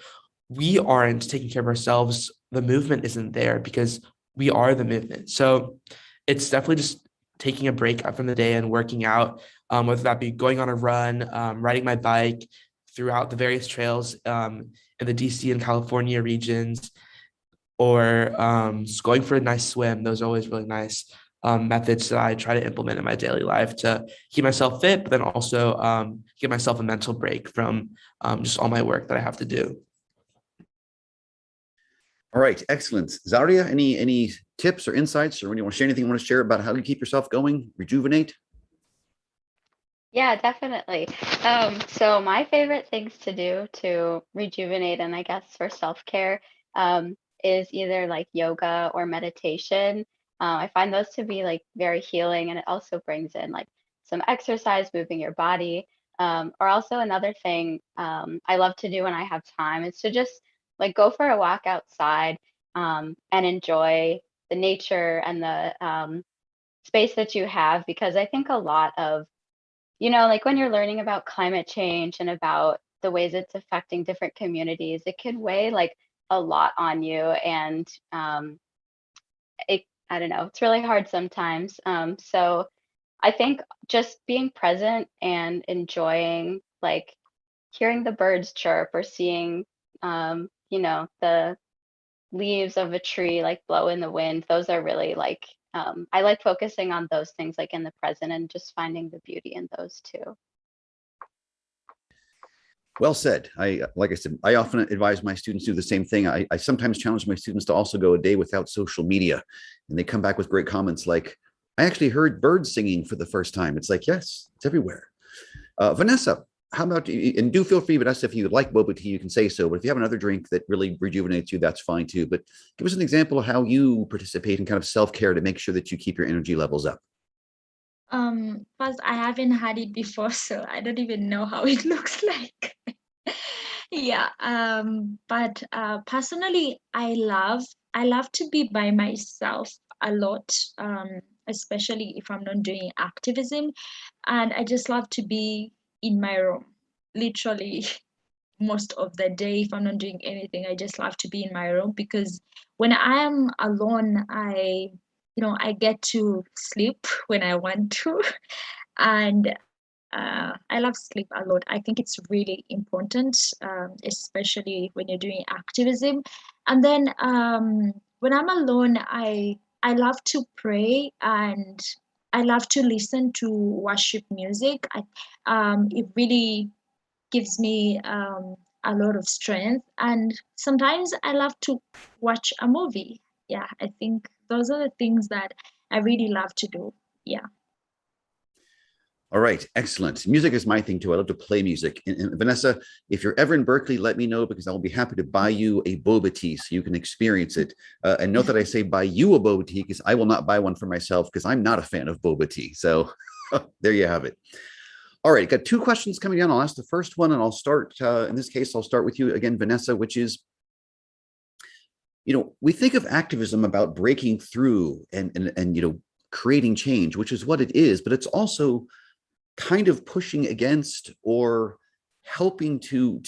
we aren't taking care of ourselves, the movement isn't there, because we are the movement. So it's definitely just taking a break from the day and working out, whether that be going on a run, riding my bike throughout the various trails in the DC and California regions, or just going for a nice swim. Those are always really nice methods that I try to implement in my daily life to keep myself fit, but then also give myself a mental break from just all my work that I have to do. All right, excellent. Zaria, any tips or insights, or when you want to share anything you want to share about how you keep yourself going, rejuvenate? Yeah, definitely. So my favorite things to do to rejuvenate and I guess for self-care is either like yoga or meditation. I find those to be like very healing, and it also brings in like some exercise, moving your body. Or also another thing I love to do when I have time is to just like go for a walk outside and enjoy the nature and the space that you have, because I think a lot of, like when you're learning about climate change and about the ways it's affecting different communities, it can weigh like a lot on you. And I don't know, it's really hard sometimes. So I think just being present and enjoying, like hearing the birds chirp or seeing, the leaves of a tree like blow in the wind, those are really like, I like focusing on those things like in the present and just finding the beauty in those too. Well said. Like I said, I often advise my students to do the same thing. I sometimes challenge my students to also go a day without social media, and they come back with great comments like, I actually heard birds singing for the first time. It's like, yes, it's everywhere. Vanessa, how about you? And do feel free, Vanessa, if you like boba tea, you can say so. But if you have another drink that really rejuvenates you, that's fine too. But give us an example of how you participate in kind of self-care to make sure that you keep your energy levels up. First, I haven't had it before, so I don't even know how it looks like. Yeah, but personally, I love to be by myself a lot, especially if I'm not doing activism, and I just love to be in my room, literally most of the day. If I'm not doing anything, I just love to be in my room, because when I am alone, I get to sleep when I want to, and I love sleep a lot. I think it's really important, especially when you're doing activism. And then when I'm alone, I love to pray, and I love to listen to worship music. It really gives me a lot of strength. And sometimes I love to watch a movie. Yeah, I think those are the things that I really love to do. Yeah. All right, excellent. Music is my thing too. I love to play music. And Vanessa, if you're ever in Berkeley, let me know, because I will be happy to buy you a boba tea so you can experience it. And note that I say buy you a boba tea, because I will not buy one for myself, because I'm not a fan of boba tea. So there you have it. All right, got two questions coming down. I'll ask the first one, and I'll start, in this case, I'll start with you again, Vanessa, which is, we think of activism about breaking through and creating change, which is what it is, but it's also kind of pushing against or helping to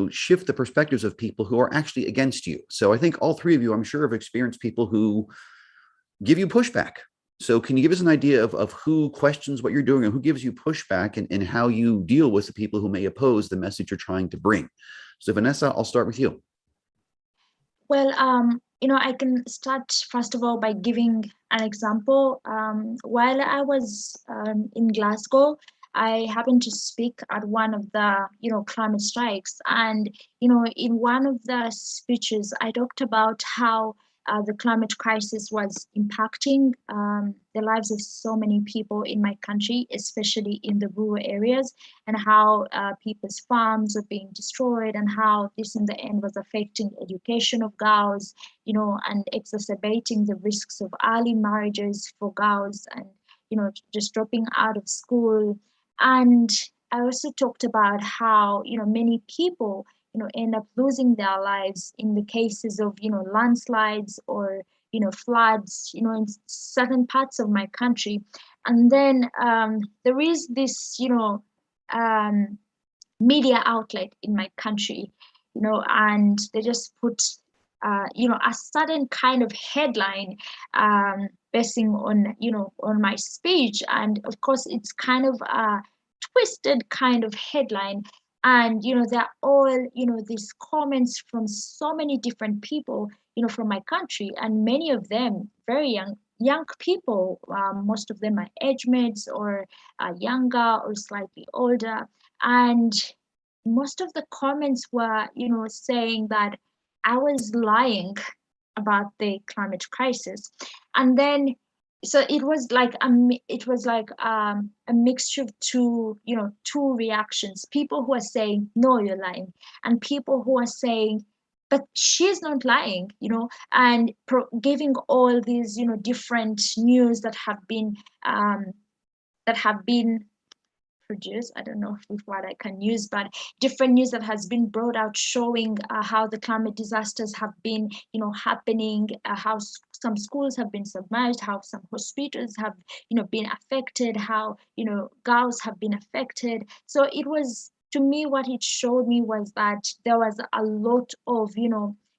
shift the perspectives of people who are actually against you. So I think all three of you, I'm sure, have experienced people who give you pushback. So can you give us an idea of who questions what you're doing, and who gives you pushback, and how you deal with the people who may oppose the message you're trying to bring? So Vanessa, I'll start with you. Well, I can start first of all by giving an example. While I was in Glasgow, I happened to speak at one of the, climate strikes. And, in one of the speeches, I talked about how the climate crisis was impacting the lives of so many people in my country, especially in the rural areas, and how people's farms are being destroyed, and how this in the end was affecting education of girls, and exacerbating the risks of early marriages for girls, and, just dropping out of school. And I also talked about how, many people, end up losing their lives in the cases of, landslides or, floods, in certain parts of my country. And then there is this, media outlet in my country, and they just put, a certain kind of headline basing on, on my speech. And of course, it's kind of a twisted kind of headline. And, there are all, these comments from so many different people, from my country, and many of them very young people. Most of them are age mates, or younger, or slightly older. And most of the comments were, saying that I was lying about the climate crisis. And then, so it was like a mixture of two reactions. People who are saying, no, you're lying, and people who are saying, but she's not lying, and giving all these, different news that have been produced. I don't know if what I can use, but different news that has been brought out, showing how the climate disasters have been, happening, how some schools have been submerged, how some hospitals have, been affected, how, girls have been affected. So it was, to me, what it showed me was that there was a lot of,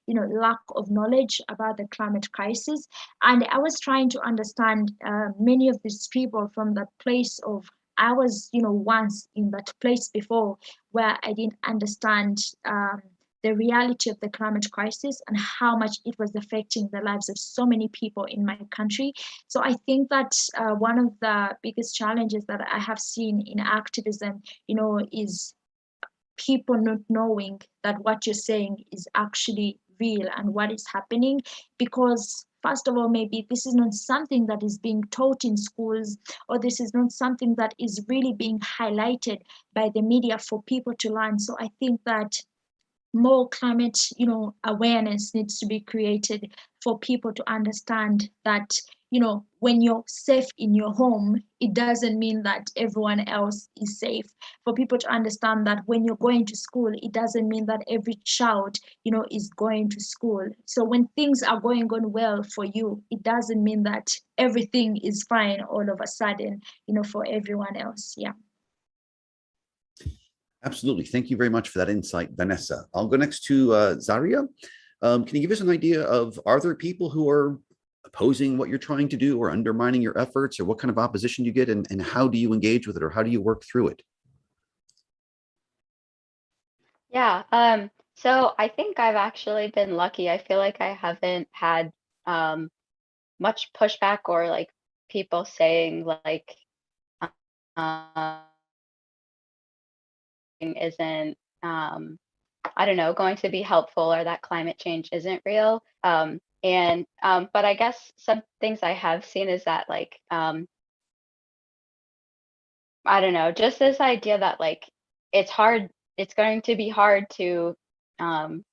lack of knowledge about the climate crisis. And I was trying to understand many of these people from the place of, I was, once in that place before, where I didn't understand the reality of the climate crisis and how much it was affecting the lives of so many people in my country. So I think that one of the biggest challenges that I have seen in activism, is people not knowing that what you're saying is actually real and what is happening. Because first of all, maybe this is not something that is being taught in schools, or this is not something that is really being highlighted by the media for people to learn. So I think that more climate, awareness needs to be created for people to understand that, when you're safe in your home, it doesn't mean that everyone else is safe. For people to understand that when you're going to school, it doesn't mean that every child, is going to school. So when things are going on well for you, it doesn't mean that everything is fine all of a sudden, for everyone else. Yeah. Absolutely. Thank you very much for that insight, Vanessa. I'll go next to Zaria. Can you give us an idea of, are there people who are opposing what you're trying to do or undermining your efforts, or what kind of opposition you get, and how do you engage with it, or how do you work through it? Yeah. So I think I've actually been lucky. I feel like I haven't had much pushback or like people saying like isn't I don't know, going to be helpful, or that climate change isn't real. But I guess some things I have seen is that like I don't know, just this idea that like it's going to be hard to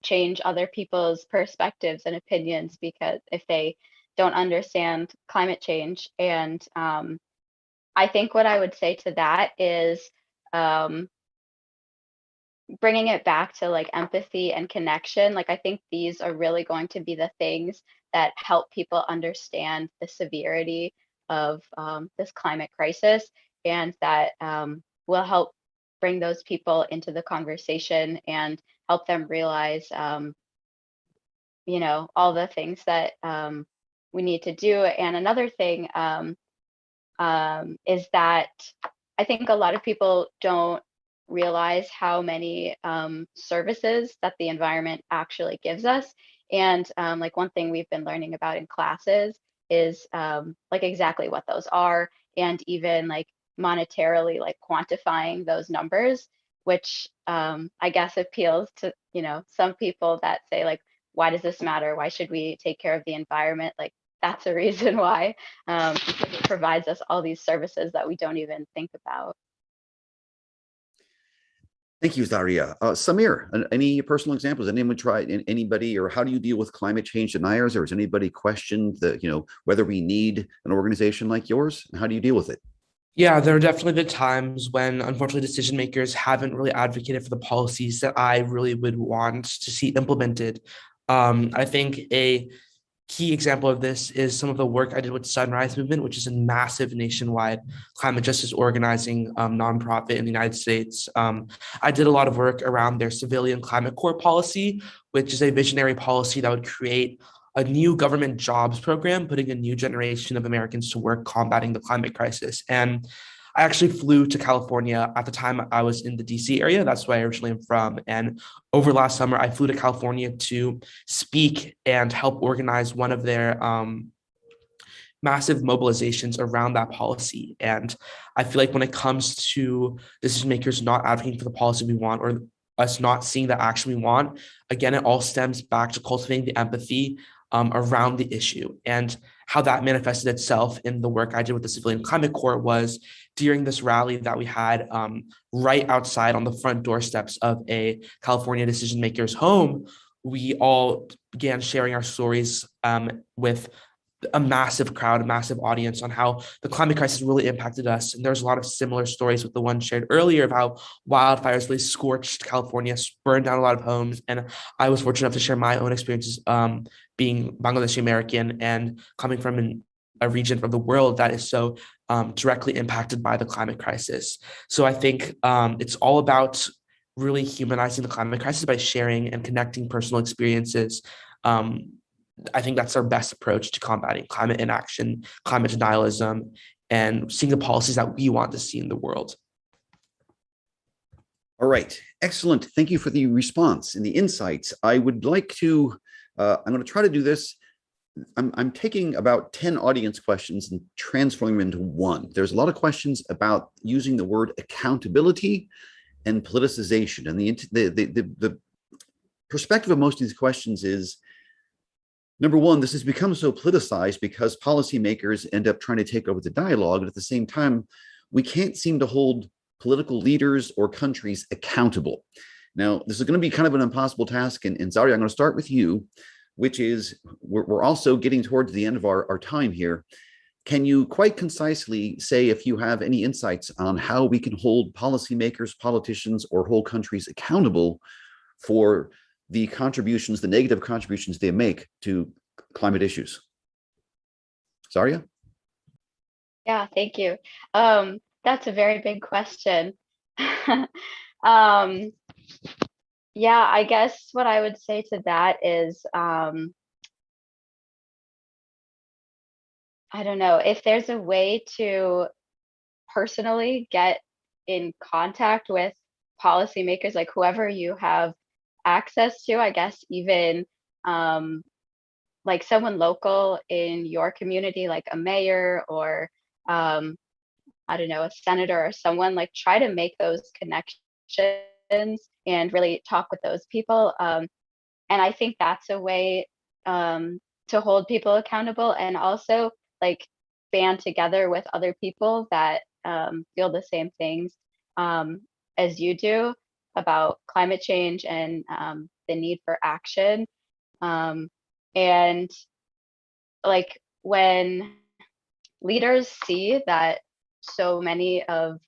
change other people's perspectives and opinions, because if they don't understand climate change. And I think what I would say to that is bringing it back to like empathy and connection. Like I think these are really going to be the things that help people understand the severity of this climate crisis, and that will help bring those people into the conversation and help them realize, all the things that we need to do. And another thing is that I think a lot of people don't realize how many services that the environment actually gives us. And like one thing we've been learning about in classes is like exactly what those are, and even like monetarily like quantifying those numbers, which I guess appeals to, some people that say like, why does this matter? Why should we take care of the environment? Like that's a reason why, because it provides us all these services that we don't even think about. Thank you, Zaria. Samir, any personal examples? Anyone tried, anybody, or how do you deal with climate change deniers? Or has anybody questioned whether we need an organization like yours? And how do you deal with it? Yeah, there are definitely been times when, unfortunately, decision makers haven't really advocated for the policies that I really would want to see implemented. I think a key example of this is some of the work I did with Sunrise Movement, which is a massive nationwide climate justice organizing nonprofit in the United States. I did a lot of work around their civilian climate corps policy, which is a visionary policy that would create a new government jobs program, putting a new generation of Americans to work combating the climate crisis. And I actually flew to California at the time. I was in the DC area. That's where I originally am from. And over last summer, I flew to California to speak and help organize one of their massive mobilizations around that policy. And I feel like when it comes to decision makers not advocating for the policy we want, or us not seeing the action we want, again, it all stems back to cultivating the empathy around the issue. And how that manifested itself in the work I did with the Civilian Climate Corps was during this rally that we had right outside on the front doorsteps of a California decision maker's home. We all began sharing our stories with a massive crowd, a massive audience, on how the climate crisis really impacted us. And there's a lot of similar stories with the one shared earlier of how wildfires really scorched California, burned down a lot of homes. And I was fortunate enough to share my own experiences being Bangladeshi American and coming from a region of the world that is so directly impacted by the climate crisis. So I think it's all about really humanizing the climate crisis by sharing and connecting personal experiences. I think that's our best approach to combating climate inaction, climate denialism, and seeing the policies that we want to see in the world. All right, excellent. Thank you for the response and the insights. I would like to, I'm going to try to do this. I'm taking about 10 audience questions and transforming them into one. There's a lot of questions about using the word accountability and politicization. And the perspective of most of these questions is, number one, this has become so politicized because policymakers end up trying to take over the dialogue. And at the same time, we can't seem to hold political leaders or countries accountable. Now, this is going to be kind of an impossible task. And Zaria, I'm going to start with you, which is we're also getting towards the end of our time here. can you quite concisely say if you have any insights on how we can hold policymakers, politicians, or whole countries accountable for the contributions, the negative contributions they make to climate issues? Zarya? Yeah, thank you. That's a very big question. um, yeah, I guess what I would say to that is, I don't know if there's a way to personally get in contact with policymakers, like whoever you have access to, I guess even um, like someone local in your community, like a mayor or um, I don't know, a senator or someone, like try to make those connections and really talk with those people. And I think that's a way to hold people accountable and also like band together with other people that feel the same things as you do about climate change and the need for action. And like when leaders see that so many of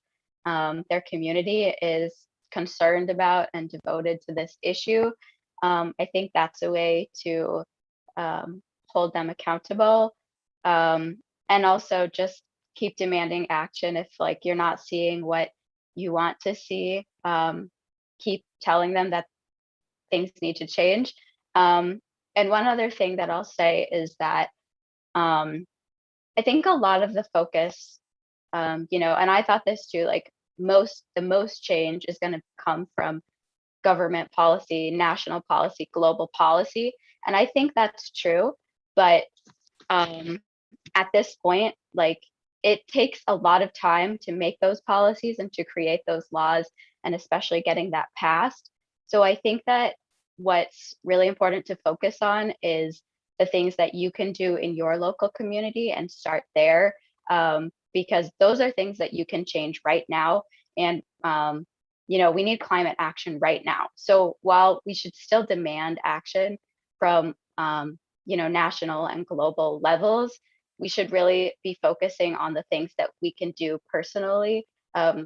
their community is concerned about and devoted to this issue, I think that's a way to hold them accountable. And also just keep demanding action if like you're not seeing what you want to see. Keep telling them that things need to change. And one other thing that I'll say is that I think a lot of the focus, you know, and I thought this too, like the most change is going to come from government policy, national policy, global policy. And I think that's true. But at this point, like it takes a lot of time to make those policies and to create those laws, and especially getting that passed. So I think that what's really important to focus on is the things that you can do in your local community and start there, because those are things that you can change right now. And you know, we need climate action right now. So while we should still demand action from you know, national and global levels, we should really be focusing on the things that we can do personally,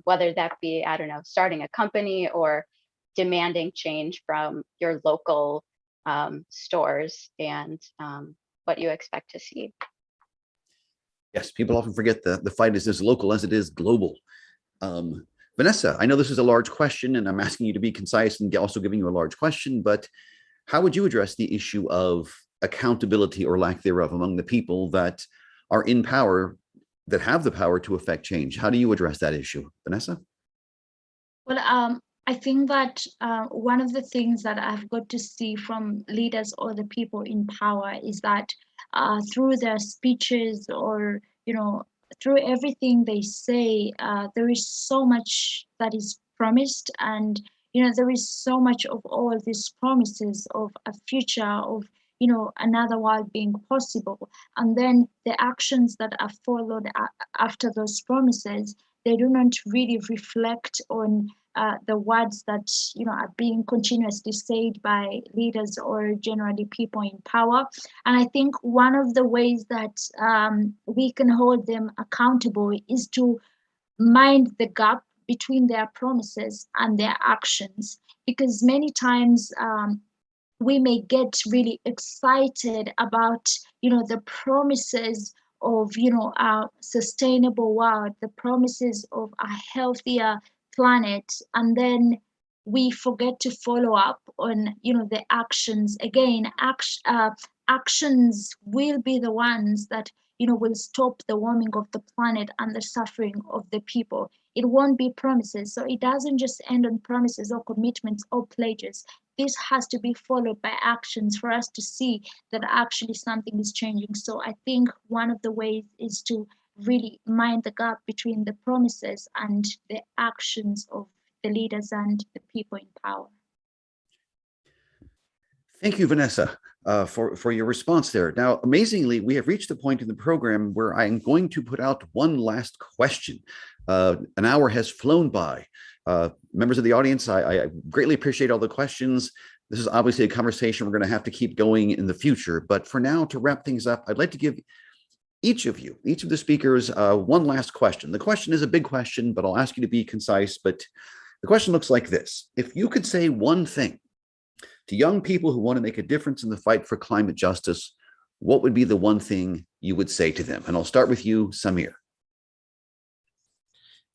whether that be, I don't know, starting a company or demanding change from your local stores and what you expect to see. Yes, people often forget the fight is as local as it is global. Vanessa, I know this is a large question and I'm asking you to be concise and also giving you a large question, but how would you address the issue of accountability or lack thereof among the people that are in power, that have the power to affect change? How do you address that issue, Vanessa? Well, I think that one of the things that I've got to see from leaders or the people in power is that through their speeches or, you know, through everything they say, there is so much that is promised, and you know there is so much of all these promises of a future of, you know, another world being possible, and then the actions that are followed after those promises, they do not really reflect on the words that, you know, are being continuously said by leaders or generally people in power. And I think one of the ways that we can hold them accountable is to mind the gap between their promises and their actions, because many times we may get really excited about, you know, the promises of, you know, a sustainable world, the promises of a healthier planet, and then we forget to follow up on, you know, the actions. Again, actions will be the ones that, you know, will stop the warming of the planet and the suffering of the people. It won't be promises. So it doesn't just end on promises or commitments or pledges. This has to be followed by actions for us to see that actually something is changing. So I think one of the ways is to really mind the gap between the promises and the actions of the leaders and the people in power. Thank you, Vanessa, for your response there. Now, amazingly, we have reached the point in the program where I am going to put out one last question. An hour has flown by. Members of the audience, I greatly appreciate all the questions. This is obviously a conversation we're going to have to keep going in the future. But for now, to wrap things up, I'd like to give each of the speakers, one last question. The question is a big question, but I'll ask you to be concise. But the question looks like this. If you could say one thing to young people who want to make a difference in the fight for climate justice, what would be the one thing you would say to them? And I'll start with you, Samir.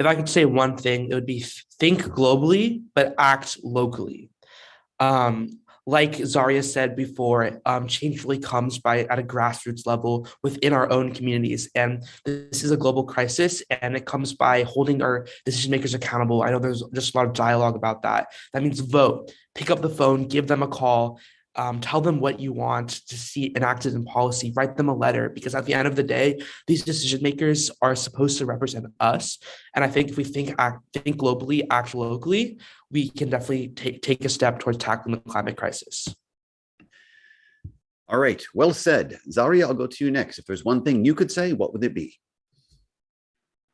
If I could say one thing, it would be think globally, but act locally. Like Zaria said before, change really comes at a grassroots level within our own communities. And this is a global crisis, and it comes by holding our decision makers accountable. I know there's just a lot of dialogue about that. That means vote, pick up the phone, give them a call, tell them what you want to see enacted in policy, write them a letter, because at the end of the day, these decision makers are supposed to represent us. And I think if we think globally, act locally, we can definitely take a step towards tackling the climate crisis. All right, well said. Zaria, I'll go to you next. If there's one thing you could say, what would it be?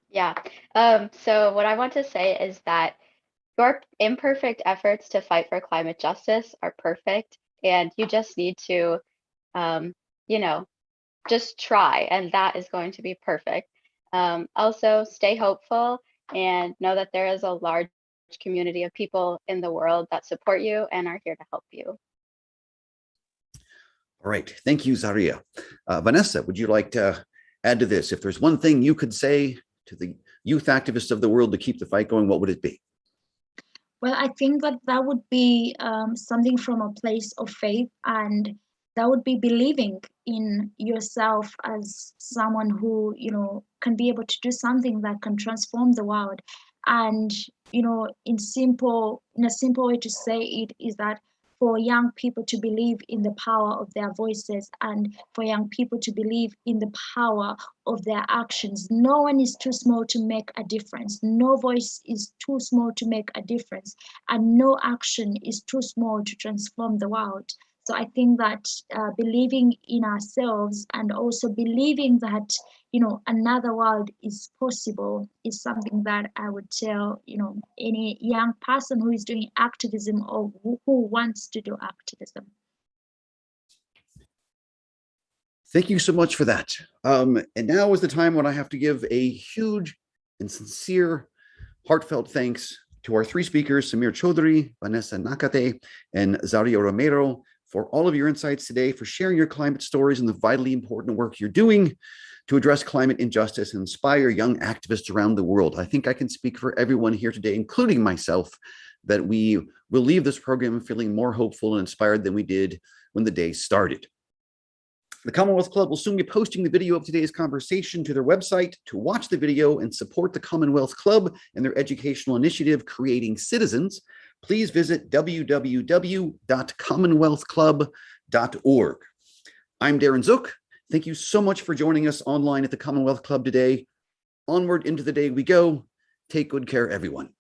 Yeah. So what I want to say is that your imperfect efforts to fight for climate justice are perfect. And you just need to, just try, and that is going to be perfect. Also, stay hopeful and know that there is a large community of people in the world that support you and are here to help you. All right, thank you, Zaria. Vanessa, would you like to add to this? If there's one thing you could say to the youth activists of the world to keep the fight going, what would it be? Well, I think that would be something from a place of faith, and that would be believing in yourself as someone who, can be able to do something that can transform the world. And, in a simple way to say it is that for young people to believe in the power of their voices, and for young people to believe in the power of their actions. No one is too small to make a difference. No voice is too small to make a difference. And no action is too small to transform the world. So I think that believing in ourselves and also believing that, another world is possible is something that I would tell, any young person who is doing activism or who wants to do activism. Thank you so much for that. And now is the time when I have to give a huge and sincere, heartfelt thanks to our three speakers, Samir Chaudhry, Vanessa Nakate, and Zaria Romero, for all of your insights today, for sharing your climate stories and the vitally important work you're doing to address climate injustice and inspire young activists around the world. I think I can speak for everyone here today, including myself, that we will leave this program feeling more hopeful and inspired than we did when the day started. The Commonwealth Club will soon be posting the video of today's conversation to their website. To watch the video and support the Commonwealth Club and their educational initiative, Creating Citizens, please visit www.commonwealthclub.org. I'm Darren Zook. Thank you so much for joining us online at the Commonwealth Club today. Onward into the day we go. Take good care, everyone.